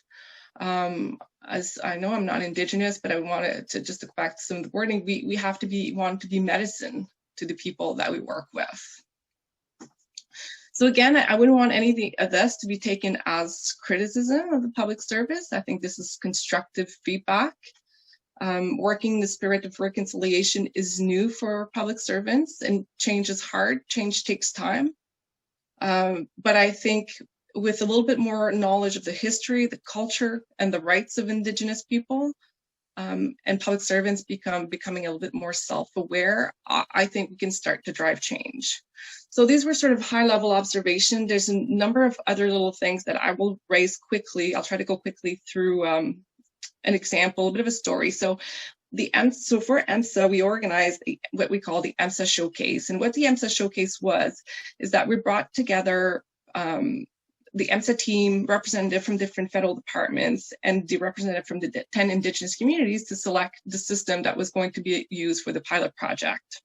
As I know I'm not Indigenous, but I wanted to just look back to some of the wording. We have to want to be medicine to the people that we work with. So again, I wouldn't want anything of this to be taken as criticism of the public service. I think this is constructive feedback. Working in the spirit of reconciliation is new for public servants, and change is hard. Change takes time. But I think with a little bit more knowledge of the history, the culture, and the rights of Indigenous people, and public servants becoming a little bit more self-aware, I think we can start to drive change. So these were sort of high-level observations. There's a number of other little things that I will raise quickly. I'll try to go quickly through an example, a bit of a story. So for EMSA, we organized what we call the EMSA Showcase. And what the EMSA Showcase is that we brought together the EMSA team, representative from different federal departments, and the representative from the 10 Indigenous communities to select the system that was going to be used for the pilot project.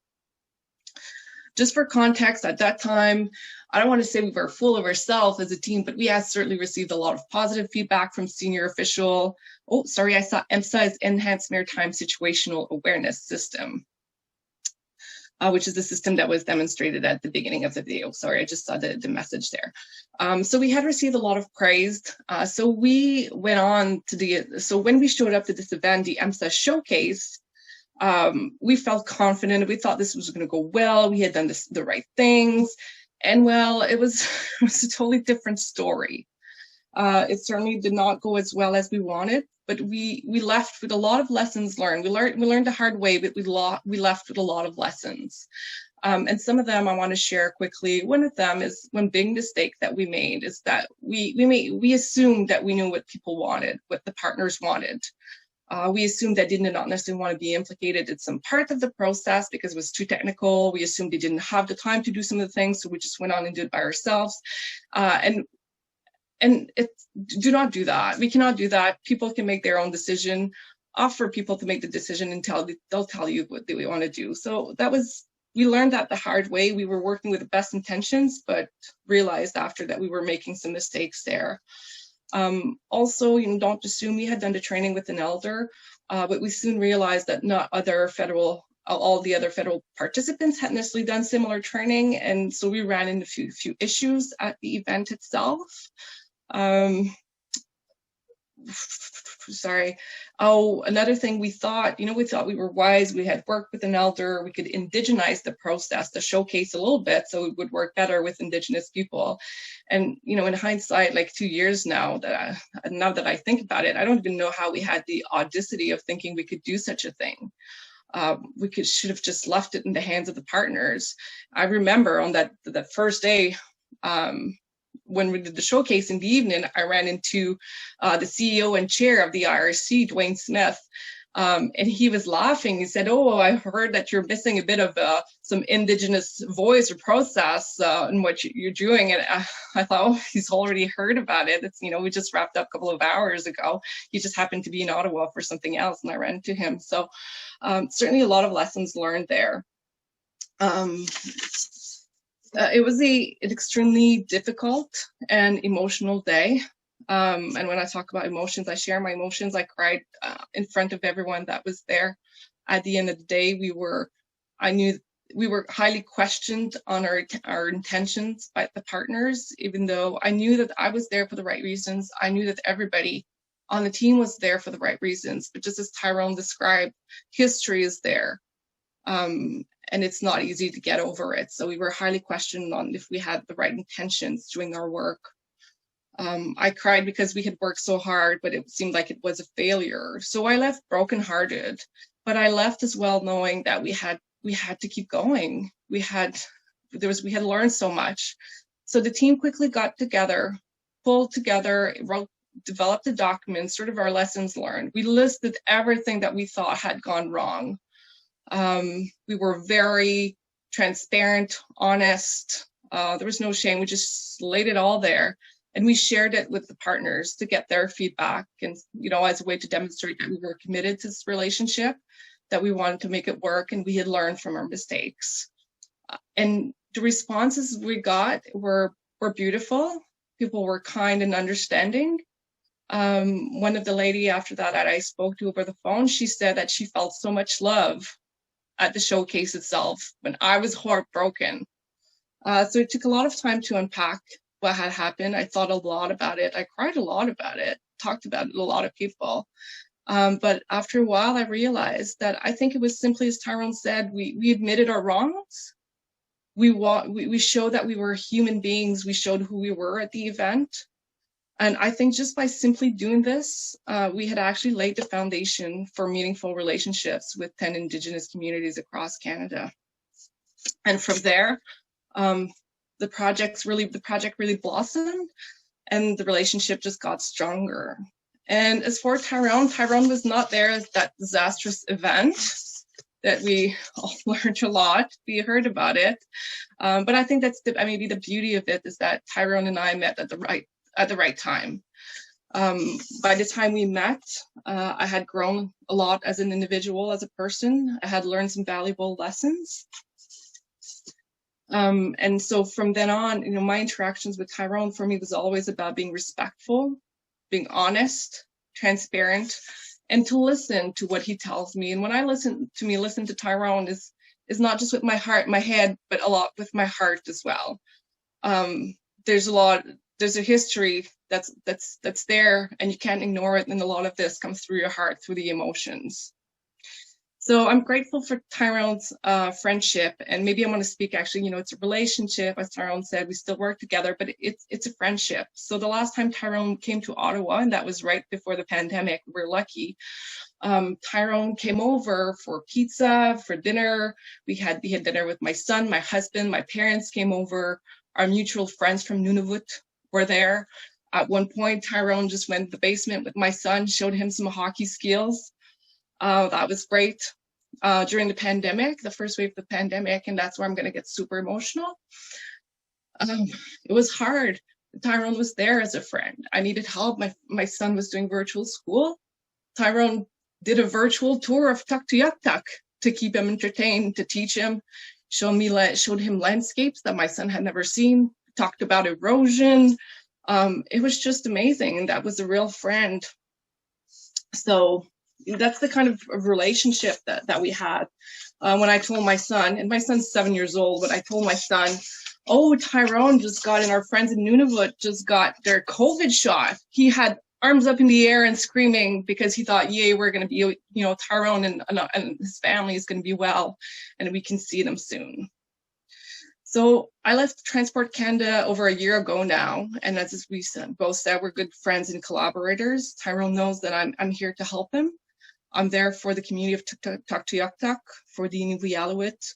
Just for context, at that time, I don't want to say we were full of ourselves as a team, but we had certainly received a lot of positive feedback from senior official. Oh, sorry, I saw EMSA is Enhanced Maritime Situational Awareness System, which is the system that was demonstrated at the beginning of the video. Sorry, I just saw the message there. So we had received a lot of praise. So we went on to so when we showed up to this event, the EMSA Showcase, we felt confident. We thought this was going to go well. We had done the right things. And well, it was a totally different story. It certainly did not go as well as we wanted, but we left with a lot of lessons learned. We learned the hard way, but we left with a lot of lessons. And some of them I want to share quickly. One of them is one big mistake that we made is that we assumed that we knew what people wanted, what the partners wanted. We assumed that they did not necessarily want to be implicated in some part of the process because it was too technical. We assumed they didn't have the time to do some of the things, so we just went on and did it by ourselves. And do not do that. We cannot do that. People can make their own decision. Offer people to make the decision and they'll tell you what they want to do. So we learned that the hard way. We were working with the best intentions, but realized after that we were making some mistakes there. Also, don't assume we had done the training with an elder, but we soon realized that not all the other federal participants hadn't necessarily done similar training, and so we ran into a few issues at the event itself. Sorry. Oh, another thing we thought we were wise. We had worked with an elder. We could indigenize the process, the showcase a little bit, so it would work better with Indigenous people. And in hindsight, like 2 years now that I think about it, I don't even know how we had the audacity of thinking we could do such a thing. We should have just left it in the hands of the partners. I remember on that first day, when we did the showcase in the evening, I ran into the CEO and chair of the IRC, Dwayne Smith, and he was laughing. He said, "Oh, I heard that you're missing a bit of some Indigenous voice or process in what you're doing." And I thought, oh, he's already heard about it. It's, we just wrapped up a couple of hours ago. He just happened to be in Ottawa for something else, and I ran into him. So certainly a lot of lessons learned there. It was an extremely difficult and emotional day. And when I talk about emotions, I share my emotions. I cried in front of everyone that was there. At the end of the day, I knew we were highly questioned on our intentions by the partners, even though I knew that I was there for the right reasons. I knew that everybody on the team was there for the right reasons. But just as Tyrone described, history is there. And it's not easy to get over it. So we were highly questioned on if we had the right intentions doing our work. I cried because we had worked so hard, but it seemed like it was a failure. So I left brokenhearted, but I left as well knowing that we had to keep going. We had learned so much. So the team quickly got together, pulled together, developed a document, sort of our lessons learned. We listed everything that we thought had gone wrong. We were very transparent, honest. There was no shame. We just laid it all there, and we shared it with the partners to get their feedback, and as a way to demonstrate that we were committed to this relationship, that we wanted to make it work, and we had learned from our mistakes. And the responses we got were beautiful. People were kind and understanding. One of the lady after that I spoke to over the phone, she said that she felt so much love at the showcase itself when I was heartbroken. So it took a lot of time to unpack what had happened. I thought a lot about it. I cried a lot about it, talked about it to a lot of people. But after a while, I realized that I think it was simply, as Tyrone said, we admitted our wrongs. We showed that we were human beings. We showed who we were at the event. And I think just by simply doing this, we had actually laid the foundation for meaningful relationships with 10 Indigenous communities across Canada. And from there, the project really blossomed, and the relationship just got stronger. And as for Tyrone was not there at that disastrous event that we all learned a lot. We heard about it. But I think that's maybe the beauty of it, is that Tyrone and I met at the right time. By the time we met, I had grown a lot as an individual, as a person. I had learned some valuable lessons. And so from then on, my interactions with Tyrone for me was always about being respectful, being honest, transparent, and to listen to what he tells me. And when I listen to Tyrone is not just with my heart, my head, but a lot with my heart as well. There's a history that's there, and you can't ignore it. And a lot of this comes through your heart, through the emotions. So I'm grateful for Tyrone's friendship, and maybe I want to speak, actually, it's a relationship. As Tyrone said, we still work together, but it's a friendship. So the last time Tyrone came to Ottawa, and that was right before the pandemic, we're lucky. Tyrone came over for pizza, for dinner. We had dinner with my son, my husband, my parents came over. Our mutual friends from Nunavut were there. At one point, Tyrone just went to the basement with my son, showed him some hockey skills. That was great. During the pandemic, the first wave of the pandemic, and that's where I'm going to get super emotional. It was hard. Tyrone was there as a friend. I needed help. My son was doing virtual school. Tyrone did a virtual tour of Tuktoyaktuk to keep him entertained, to teach him, showed him landscapes that my son had never seen, talked about erosion. It was just amazing, and that was a real friend. So that's the kind of relationship that we had. When I told my son, and my son's 7 years old, when I told my son, oh, Tyrone just got, and our friends in Nunavut just got their COVID shot, he had arms up in the air and screaming because he thought, yay, we're going to be, Tyrone and his family is going to be well, and we can see them soon. So I left Transport Canada over a year ago now, and as we both said, we're good friends and collaborators. Tyrone knows that I'm here to help him. I'm there for the community of Tuktoyaktuk, for the Aistowaípiiyaóp,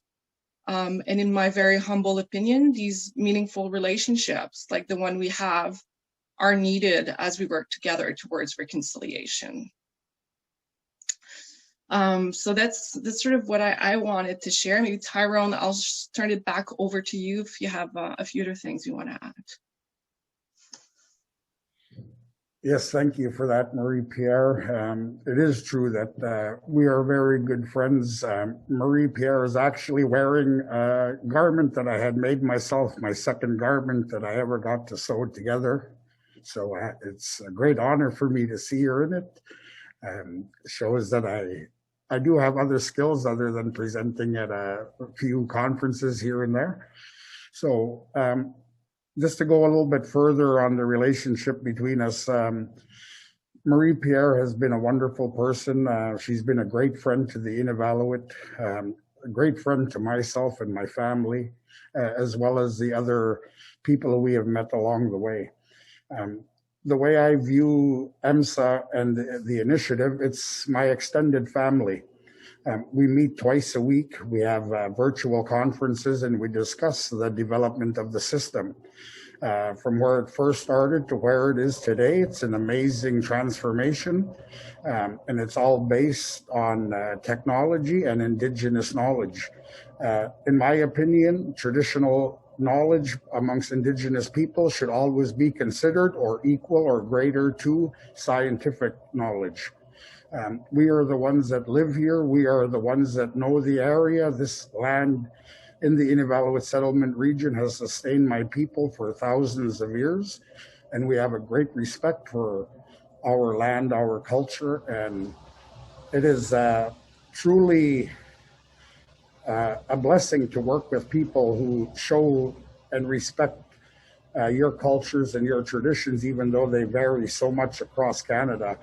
And in my very humble opinion, these meaningful relationships, like the one we have, are needed as we work together towards reconciliation. So that's sort of what I wanted to share. Maybe Tyrone, I'll turn it back over to you if you have a few other things you want to add. Yes, thank you for that, Marie-Pierre. It is true that we are very good friends. Marie-Pierre is actually wearing a garment that I had made myself, my second garment that I ever got to sew together. So it's a great honor for me to see her in it. Shows that I do have other skills other than presenting at a few conferences here and there. So just to go a little bit further on the relationship between us, Marie-Pierre has been a wonderful person. She's been a great friend to the Inuvialuit, a great friend to myself and my family, as well as the other people we have met along the way. The way I view EMSA and the initiative, it's my extended family. We meet twice a week. We have virtual conferences and we discuss the development of the system. From where it first started to where it is today, it's an amazing transformation. And it's all based on technology and Indigenous knowledge. In my opinion, traditional knowledge amongst Indigenous people should always be considered or equal or greater to scientific knowledge. We are the ones that live here. We are the ones that know the area. This land in the Inuvialuit settlement region has sustained my people for thousands of years. And we have a great respect for our land, our culture. And it is truly a blessing to work with people who show and respect your cultures and your traditions, even though they vary so much across Canada.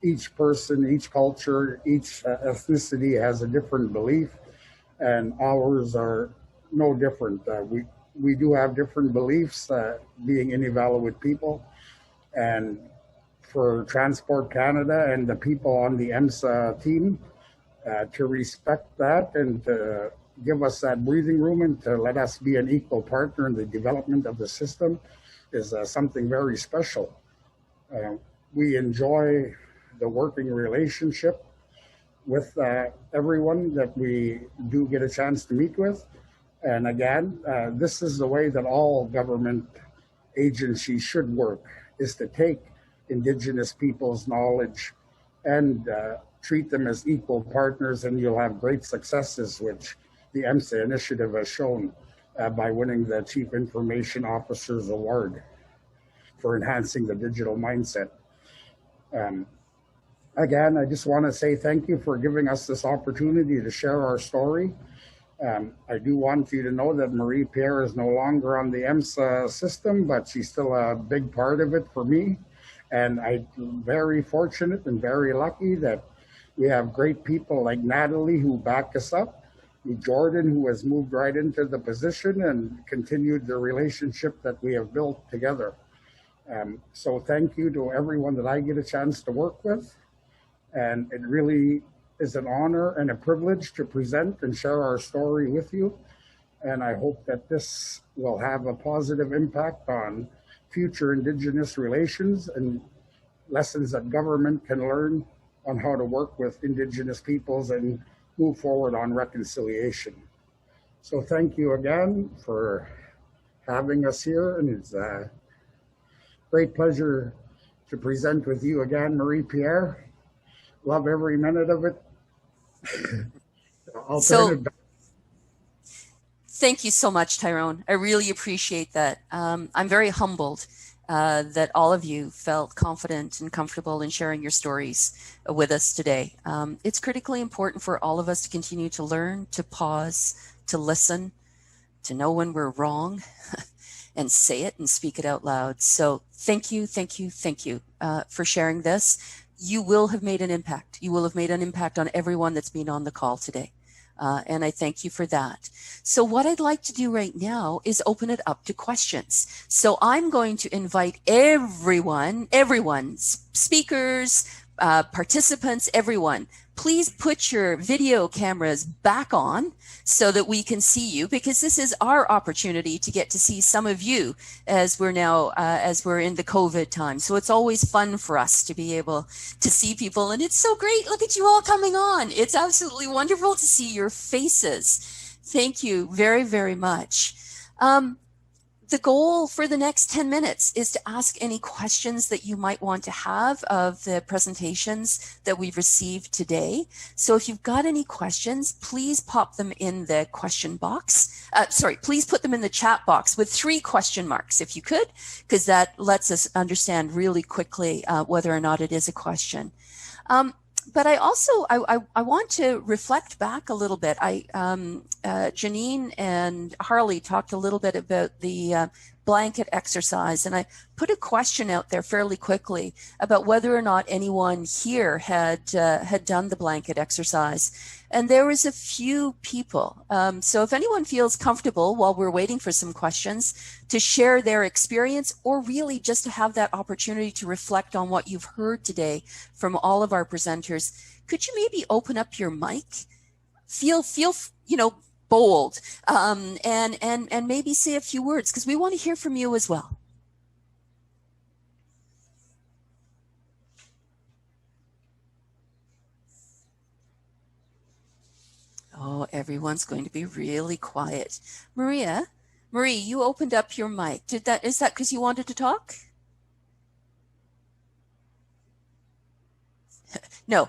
Each person, each culture, each ethnicity has a different belief, and ours are no different. We do have different beliefs, being Inuvialuit people, and for Transport Canada and the people on the EMSA team to respect that and to give us that breathing room and to let us be an equal partner in the development of the system is something very special. We enjoy the working relationship with everyone that we do get a chance to meet with. And again, this is the way that all government agencies should work, is to take Indigenous people's knowledge and treat them as equal partners, and you'll have great successes, which the EMSA initiative has shown by winning the Chief Information Officer's Award for enhancing the digital mindset. Again, I just want to say thank you for giving us this opportunity to share our story. I do want you to know that Marie-Pierre is no longer on the EMSA system, but she's still a big part of it for me. And I'm very fortunate and very lucky that we have great people like Natalie who back us up, Jordan who has moved right into the position and continued the relationship that we have built together. So thank you to everyone that I get a chance to work with. And it really is an honor and a privilege to present and share our story with you. And I hope that this will have a positive impact on future Indigenous relations and lessons that government can learn on how to work with Indigenous peoples and move forward on reconciliation. So thank you again for having us here. And it's a great pleasure to present with you again, Marie-Pierre. Love every minute of it. I'll turn it back. Thank you so much, Tyrone. I really appreciate that. I'm very humbled that all of you felt confident and comfortable in sharing your stories with us today. It's critically important for all of us to continue to learn, to pause, to listen, to know when we're wrong, and say it and speak it out loud. So thank you for sharing this. You will have made an impact. You will have made an impact on everyone that's been on the call today. And I thank you for that. So what I'd like to do right now is open it up to questions. So I'm going to invite everyone, speakers, participants, everyone, please put your video cameras back on so that we can see you, because this is our opportunity to get to see some of you as we're now, as we're in the COVID time. So it's always fun for us to be able to see people, and it's so great. Look at you all coming on. It's absolutely wonderful to see your faces. Thank you very, very much. The goal for the next 10 minutes is to ask any questions that you might want to have of the presentations that we've received today. So if you've got any questions, please pop them in the question box. Please put them in the chat box with 3 question marks if you could, because that lets us understand really quickly whether or not it is a question. But I also, I want to reflect back a little bit. Janine and Harley talked a little bit about the blanket exercise, and I put a question out there fairly quickly about whether or not anyone here had done the blanket exercise. And there was a few people. So if anyone feels comfortable while we're waiting for some questions to share their experience, or really just to have that opportunity to reflect on what you've heard today from all of our presenters, could you maybe open up your mic? Feel you know, bold, and maybe say a few words, because we want to hear from you as well. Oh, everyone's going to be really quiet. Marie, you opened up your mic. Is that because you wanted to talk? No.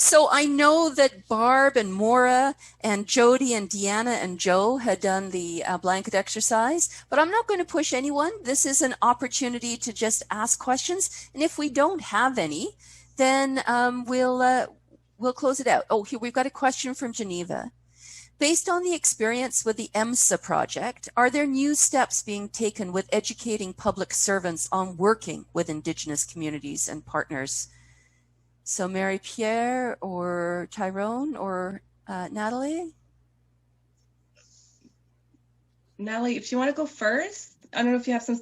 So I know that Barb and Maura and Jody and Deanna and Joe had done the blanket exercise, but I'm not going to push anyone. This is an opportunity to just ask questions. And if we don't have any, then we'll close it out. Oh, here we've got a question from Geneva. Based on the experience with the EMSA project, are there new steps being taken with educating public servants on working with Indigenous communities and partners? So Marie-Pierre or Tyrone or Natalie? Natalie, if you want to go first, I don't know if you have some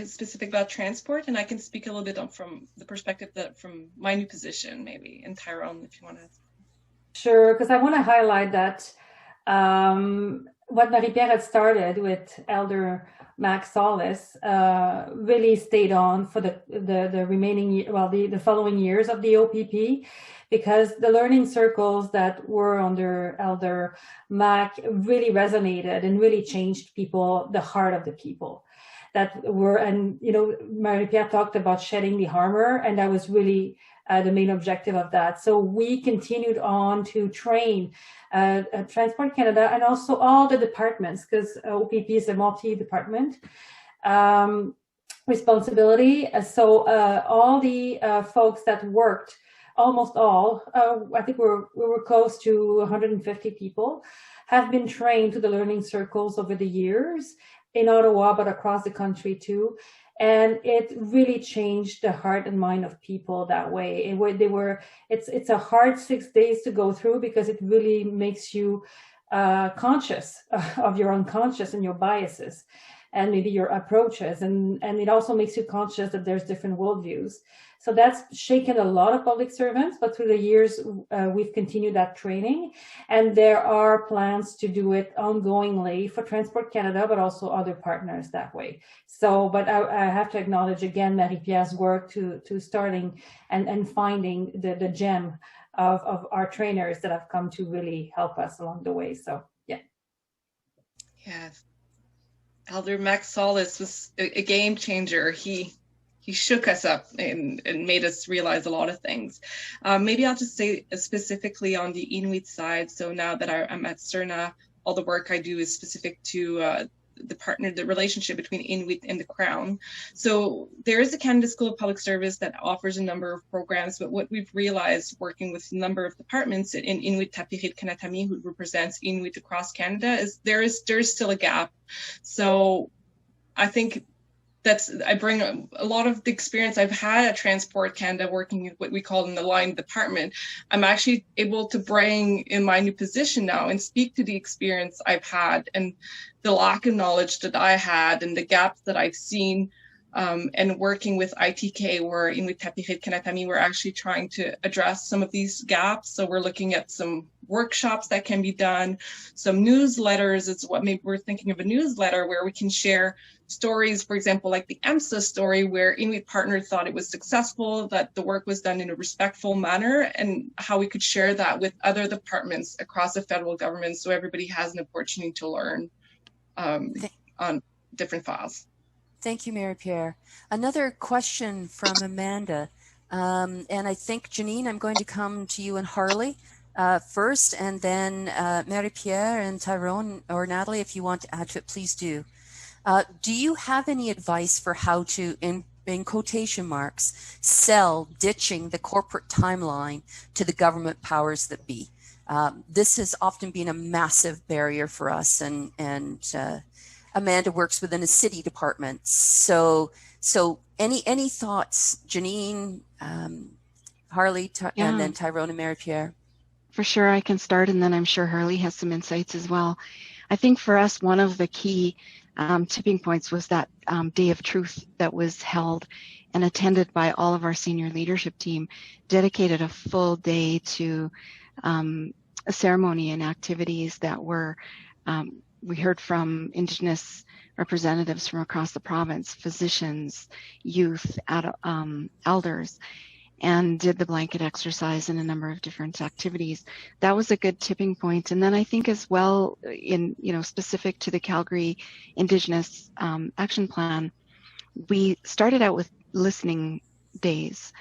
specific about transport, and I can speak a little bit on from the perspective that from my new position, maybe, and Tyrone, if you want to. Sure, because I want to highlight that what Marie-Pierre had started with Elder Max Solis really stayed on for the remaining, the following years of the OPP, because the learning circles that were under Elder Mac really resonated and really changed people, the heart of the people that were, and you know, Marie-Pierre talked about shedding the armor, and that was really the main objective of that. So we continued on to train Transport Canada and also all the departments, because OPP is a multi-department responsibility. So all the folks that worked, almost all, I think we were close to 150 people, have been trained to the learning circles over the years in Ottawa, but across the country too. And it really changed the heart and mind of people that way. It's a hard 6 days to go through, because it really makes you conscious of your unconscious and your biases and maybe your approaches. And it also makes you conscious that there's different worldviews. So that's shaken a lot of public servants, but through the years, we've continued that training. And there are plans to do it ongoingly for Transport Canada, but also other partners that way. So, but I have to acknowledge again Marie-Pierre's work to starting and finding the gem of our trainers that have come to really help us along the way. So, yeah. Yes. Elder Max Solis was a game changer. He shook us up and made us realize a lot of things. Maybe I'll just say specifically on the Inuit side. So now that I'm at CERNA, all the work I do is specific to the relationship between Inuit and the Crown. So there is a Canada School of Public Service that offers a number of programs, but what we've realized working with a number of departments in Inuit Tapirit Kanatami, who represents Inuit across Canada, is there's still a gap. So I think I bring a lot of the experience I've had at Transport Canada working in what we call in the line department. I'm actually able to bring in my new position now and speak to the experience I've had and the lack of knowledge that I had and the gaps that I've seen and working with ITK, or Inuit Tapihit Kanatami, we're actually trying to address some of these gaps. So we're looking at some workshops that can be done, some newsletters. It's what maybe we're thinking of a newsletter where we can share stories, for example, like the EMSA story, where Inuit Partner thought it was successful, that the work was done in a respectful manner, and how we could share that with other departments across the federal government so everybody has an opportunity to learn on different files. Thank you, Mary Pierre. Another question from Amanda. And I think, Janine, I'm going to come to you and Harley first, and then Mary Pierre and Tyrone or Natalie, if you want to add to it, please do. Do you have any advice for how to, in quotation marks, sell ditching the corporate timeline to the government powers that be? This has often been a massive barrier for us, and Amanda works within a city department. So any thoughts, Janine, Harley, and then Tyrone and Mary Pierre? For sure, I can start, and then I'm sure Harley has some insights as well. I think for us, one of the key tipping points was that Day of Truth that was held and attended by all of our senior leadership team, dedicated a full day to a ceremony and activities that were, we heard from Indigenous representatives from across the province, physicians, youth, elders, and did the blanket exercise and a number of different activities. That was a good tipping point. And then I think as well, in specific to the Calgary Indigenous Action Plan, we started out with listening days,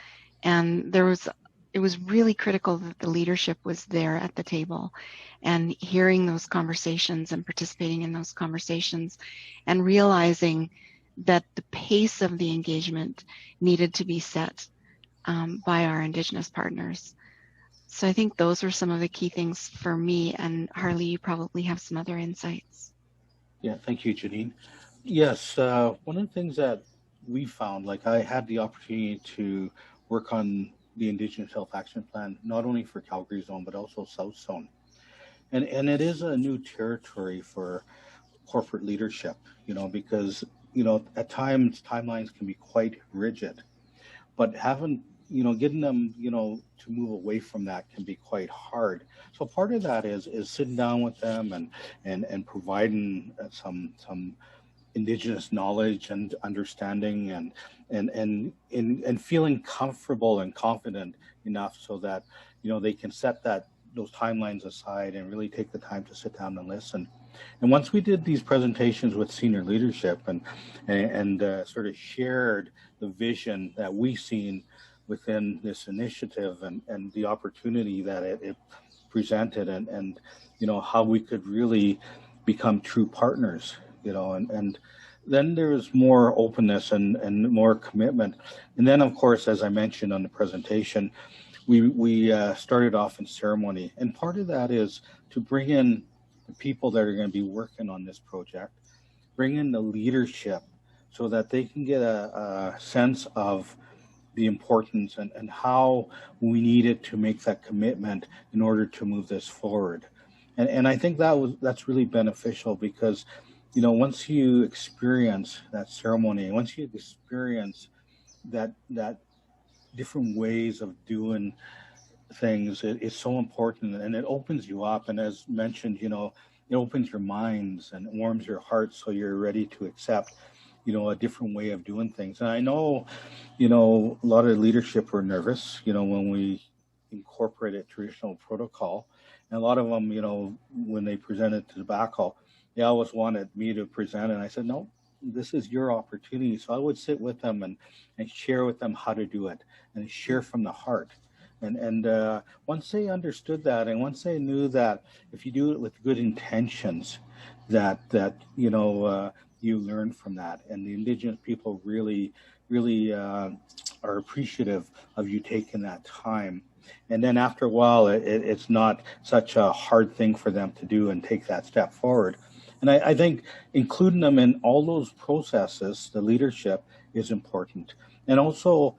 and it was really critical that the leadership was there at the table and hearing those conversations and participating in those conversations, and realizing that the pace of the engagement needed to be set by our Indigenous partners. So I think those are some of the key things for me, and Harley, you probably have some other insights. Yeah, thank you, Janine. Yes, one of the things that we found, like I had the opportunity to work on the Indigenous Health Action Plan, not only for Calgary Zone, but also South Zone. And it is a new territory for corporate leadership, because, at times timelines can be quite rigid, but getting them, to move away from that can be quite hard. So part of that is sitting down with them and providing some Indigenous knowledge and understanding and feeling comfortable and confident enough so that, they can set those timelines aside and really take the time to sit down and listen. And once we did these presentations with senior leadership and sort of shared the vision that we seen within this initiative and the opportunity that it presented and how we could really become true partners, and then there's more openness and more commitment. And then, of course, as I mentioned on the presentation, we started off in ceremony. And part of that is to bring in the people that are going to be working on this project, bring in the leadership so that they can get a sense of the importance and how we needed to make that commitment in order to move this forward. And I think that's really beneficial because, once you experience that ceremony, once you experience that different ways of doing things, it's so important, and it opens you up. And as mentioned, it opens your minds and warms your heart so you're ready to accept, a different way of doing things. And I know, a lot of leadership were nervous, when we incorporated traditional protocol. And a lot of them, when they presented to the backhaul, they always wanted me to present. And I said, no, this is your opportunity. So I would sit with them and share with them how to do it and share from the heart. And once they understood that, and once they knew that if you do it with good intentions, that you learn from that, and the Indigenous people really are appreciative of you taking that time. And then after a while, it's not such a hard thing for them to do and take that step forward. And I think including them in all those processes, the leadership, is important. And also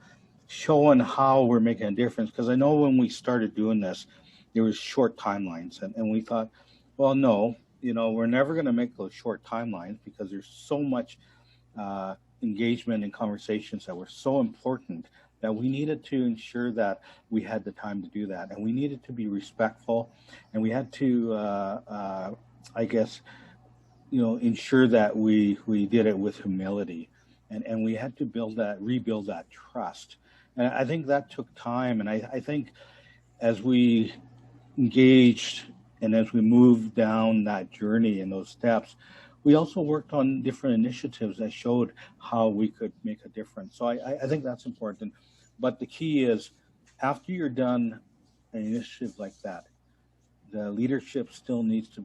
showing how we're making a difference. Because I know when we started doing this, there was short timelines. And we thought, well, no, we're never going to make those short timelines because there's so much engagement and conversations that were so important that we needed to ensure that we had the time to do that, and we needed to be respectful, and we had to, I guess, ensure that we did it with humility, and we had to rebuild that trust. And I think that took time, and I think as we engaged and as we moved down that journey and those steps, we also worked on different initiatives that showed how we could make a difference. So I think that's important. But the key is, after you're done an initiative like that, the leadership still needs to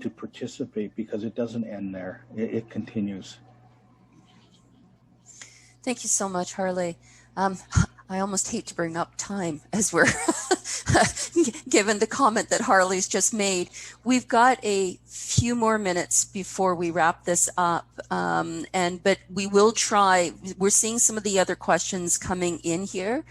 participate, because it doesn't end there. It continues. Thank you so much, Harley. I almost hate to bring up time as we're given the comment that Harley's just made. We've got a few more minutes before we wrap this up, but we will try. We're seeing some of the other questions coming in here.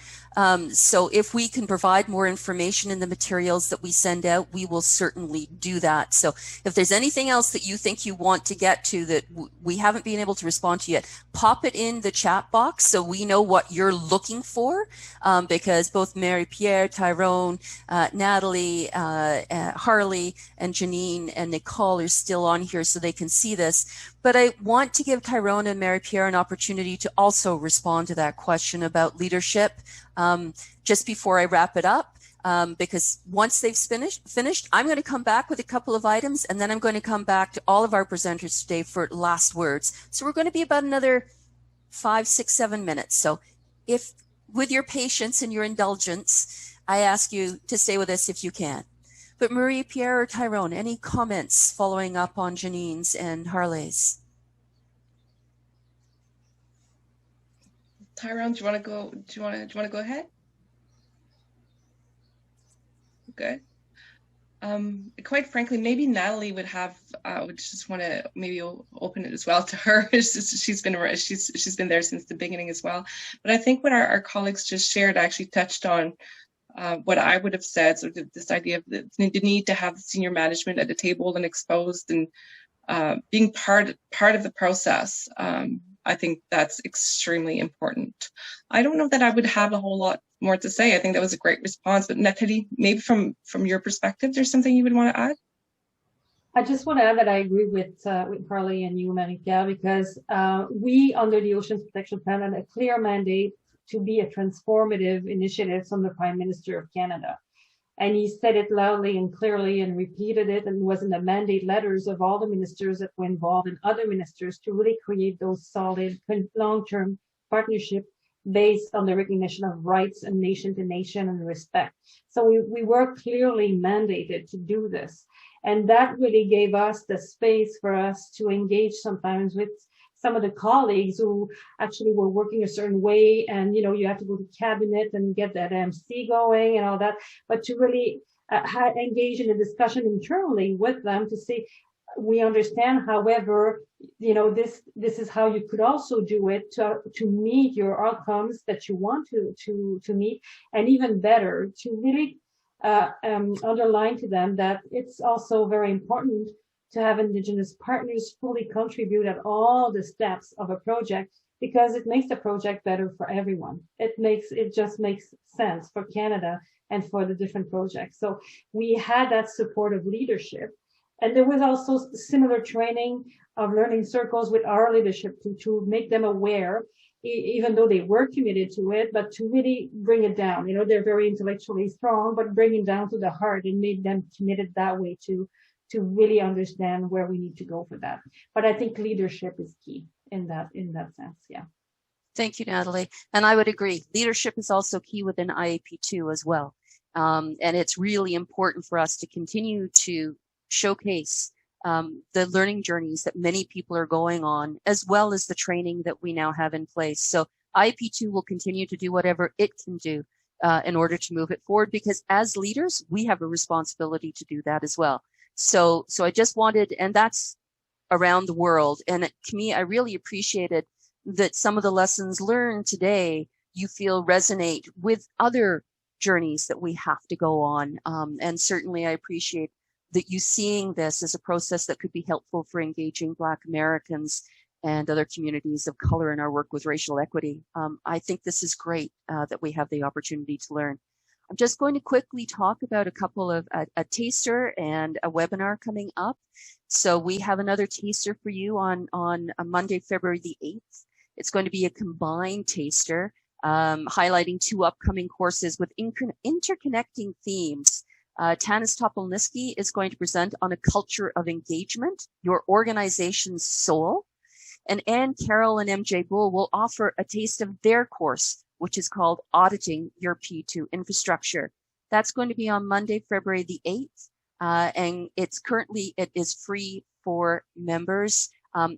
So if we can provide more information in the materials that we send out, we will certainly do that. So if there's anything else that you think you want to get to that we haven't been able to respond to yet, pop it in the chat box so we know what you're looking for, because both Mary-Pierre, Tyrone, Natalie, Harley, and Janine and Nicole are still on here so they can see this. But I want to give Tyrone and Mary-Pierre an opportunity to also respond to that question about leadership just before I wrap it up, because once they've finished, I'm going to come back with a couple of items, and then I'm going to come back to all of our presenters today for last words. So we're going to be about another 5, 6, 7 minutes. So if, with your patience and your indulgence, I ask you to stay with us if you can. But Marie-Pierre or Tyrone, any comments following up on Janine's and Harley's? Tyrone, do you want to go? Do you want to go ahead? Good. Quite frankly, maybe Natalie would have. Would just want to maybe open it as well to her. She's been there since the beginning as well. But I think what our colleagues just shared actually touched on what I would have said. So this idea of the need to have the senior management at the table and exposed and being part of the process. I think that's extremely important. I don't know that I would have a whole lot more to say. I think that was a great response. But Natalie, maybe from your perspective, there's something you would want to add? I just want to add that I agree with Harley and you, Marie-Pierre, because we, under the Oceans Protection Plan, had a clear mandate to be a transformative initiative from the Prime Minister of Canada. And he said it loudly and clearly and repeated it, and was in the mandate letters of all the ministers that were involved and other ministers to really create those solid long-term partnerships based on the recognition of rights and nation to nation and respect. So we were clearly mandated to do this. And that really gave us the space for us to engage sometimes with some of the colleagues who actually were working a certain way, and you have to go to cabinet and get that MC going and all that, but to really engage in a discussion internally with them to say, we understand, however, this is how you could also do it to meet your outcomes that you want to meet, and even better, to really underline to them that it's also very important to have Indigenous partners fully contribute at all the steps of a project, because it makes the project better for everyone. It just makes sense for Canada and for the different projects. So we had that supportive leadership. And there was also similar training of learning circles with our leadership to make them aware, even though they were committed to it, but to really bring it down. They're very intellectually strong, but bring it down to the heart and make them committed that way to really understand where we need to go for that. But I think leadership is key in that sense. Yeah. Thank you, Natalie. And I would agree. Leadership is also key within IAP2 as well. And it's really important for us to continue to showcase the learning journeys that many people are going on, as well as the training that we now have in place. So IAP2 will continue to do whatever it can do in order to move it forward, because as leaders, we have a responsibility to do that as well. So I just wanted, and that's around the world. And to me, I really appreciated that some of the lessons learned today, you feel resonate with other journeys that we have to go on. And certainly I appreciate that you seeing this as a process that could be helpful for engaging Black Americans and other communities of color in our work with racial equity. I think this is great that we have the opportunity to learn. I'm just going to quickly talk about a couple of a taster and a webinar coming up. So we have another taster for you on Monday, February the 8th. It's going to be a combined taster highlighting 2 upcoming courses with interconnecting themes. Tanis Topolniski is going to present on a culture of engagement, your organization's soul. And Ann Carroll and MJ Bull will offer a taste of their course, which is called Auditing Your P2 Infrastructure. That's going to be on Monday, February the 8th. And it is free for members.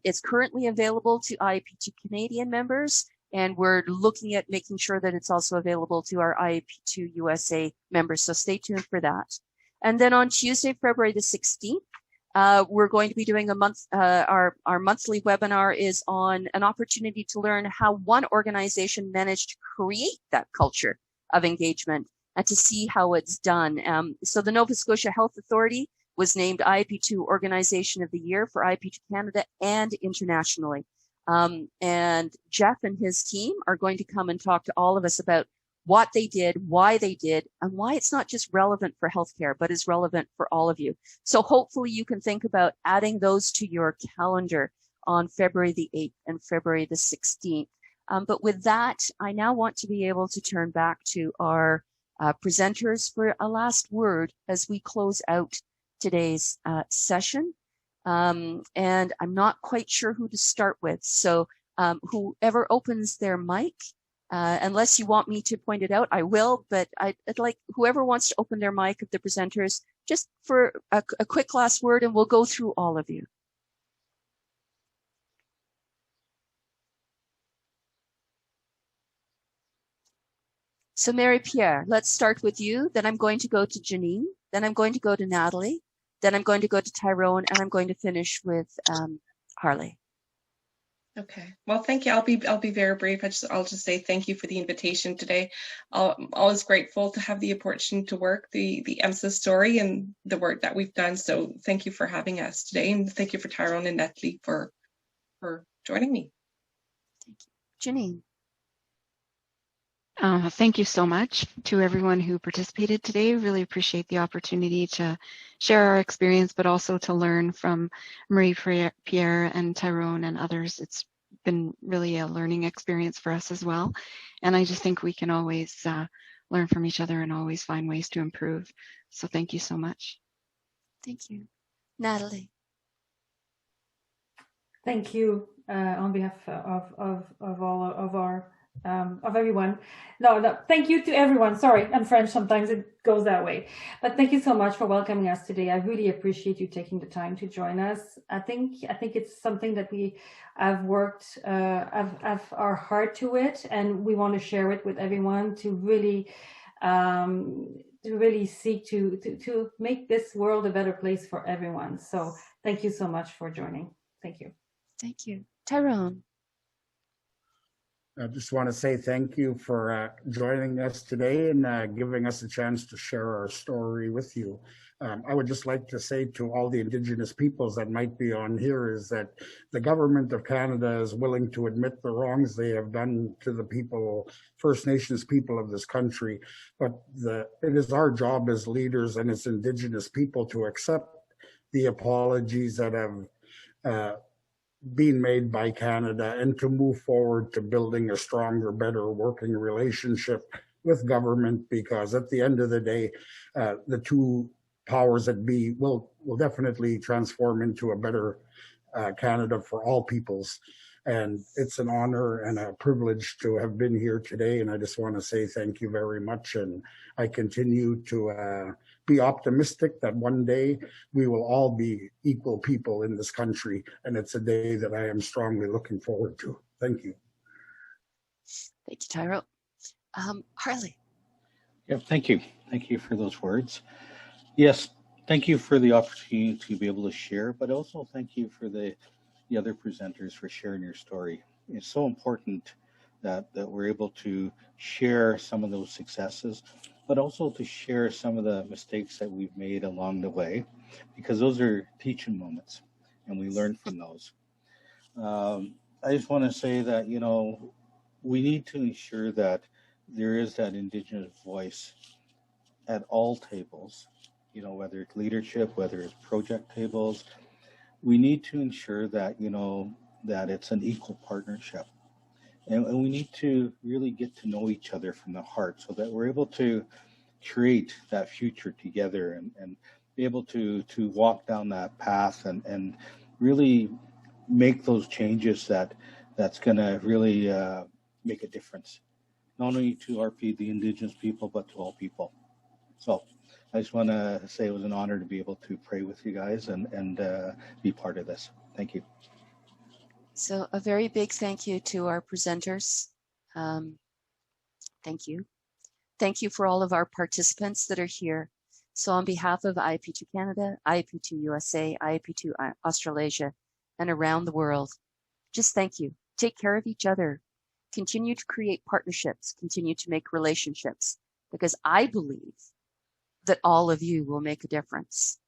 It's currently available to IAP2 Canadian members, and we're looking at making sure that it's also available to our IAP2 USA members. So stay tuned for that. And then on Tuesday, February the 16th, we're going to be doing our monthly webinar is on an opportunity to learn how one organization managed to create that culture of engagement and to see how it's done. So the Nova Scotia Health Authority was named IAP2 Organization of the Year for IAP2 Canada and internationally. And Jeff and his team are going to come and talk to all of us about what they did, why they did, and why it's not just relevant for healthcare, but is relevant for all of you. So hopefully you can think about adding those to your calendar on February the 8th and February the 16th. But with that, I now want to be able to turn back to our presenters for a last word as we close out today's session. And I'm not quite sure who to start with. So whoever opens their mic, unless you want me to point it out, I will, but I'd like whoever wants to open their mic of the presenters, just for a quick last word, and we'll go through all of you. So Mary Pierre, let's start with you. Then I'm going to go to Janine. Then I'm going to go to Natalie. Then I'm going to go to Tyrone, and I'm going to finish with Harley. Okay. Well, thank you. I'll be very brief. I'll just say thank you for the invitation today. I'm always grateful to have the opportunity to work the EMSA story and the work that we've done. So thank you for having us today, and thank you for Tyrone and Natalie for joining me. Thank you. Janine. Thank you so much to everyone who participated today. Really appreciate the opportunity to share our experience, but also to learn from Marie Pierre and Tyrone and others. It's been really a learning experience for us as well. And I just think we can always learn from each other and always find ways to improve. So thank you so much. Thank you. Natalie. Thank you on behalf of all of our of everyone. No, thank you to everyone. Sorry, I'm French. Sometimes it goes that way. But thank you so much for welcoming us today. I really appreciate you taking the time to join us. I think it's something that we have worked, have our heart to it, and we want to share it with everyone to really seek to make this world a better place for everyone. So thank you so much for joining. Thank you. Thank you. Tyrone. I just want to say thank you for joining us today and giving us a chance to share our story with you. I would just like to say to all the Indigenous peoples that might be on here is that the government of Canada is willing to admit the wrongs they have done to the people, First Nations people of this country. But it is our job as leaders and as Indigenous people to accept the apologies that have being made by Canada and to move forward to building a stronger, better working relationship with government, because at the end of the day, the two powers that be will definitely transform into a better Canada for all peoples. And it's an honor and a privilege to have been here today. And I just want to say thank you very much. And I continue to be optimistic that one day we will all be equal people in this country. And it's a day that I am strongly looking forward to. Thank you. Thank you, Tyrone. Harley. Yeah, thank you. Thank you for those words. Yes, thank you for the opportunity to be able to share, but also thank you for the other presenters for sharing your story. It's so important that we're able to share some of those successes, but also to share some of the mistakes that we've made along the way, because those are teaching moments and we learn from those. I just want to say that, you know, we need to ensure that there is that Indigenous voice at all tables, you know, whether it's leadership, whether it's project tables. We need to ensure that, you know, that it's an equal partnership. And we need to really get to know each other from the heart so that we're able to create that future together and be able to walk down that path and really make those changes that's going to really make a difference, not only to the Indigenous people, but to all people. So I just want to say it was an honor to be able to pray with you guys and be part of this. Thank you. So a very big thank you to our presenters. Thank you. Thank you for all of our participants that are here. So on behalf of IAP2 Canada, IAP2 USA, IAP2 Australasia, and around the world, just thank you. Take care of each other. Continue to create partnerships. Continue to make relationships, because I believe that all of you will make a difference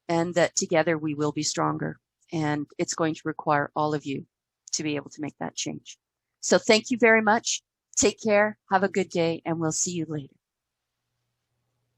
and that together we will be stronger. And it's going to require all of you to be able to make that change. So thank you very much. Take care. Have a good day, and we'll see you later.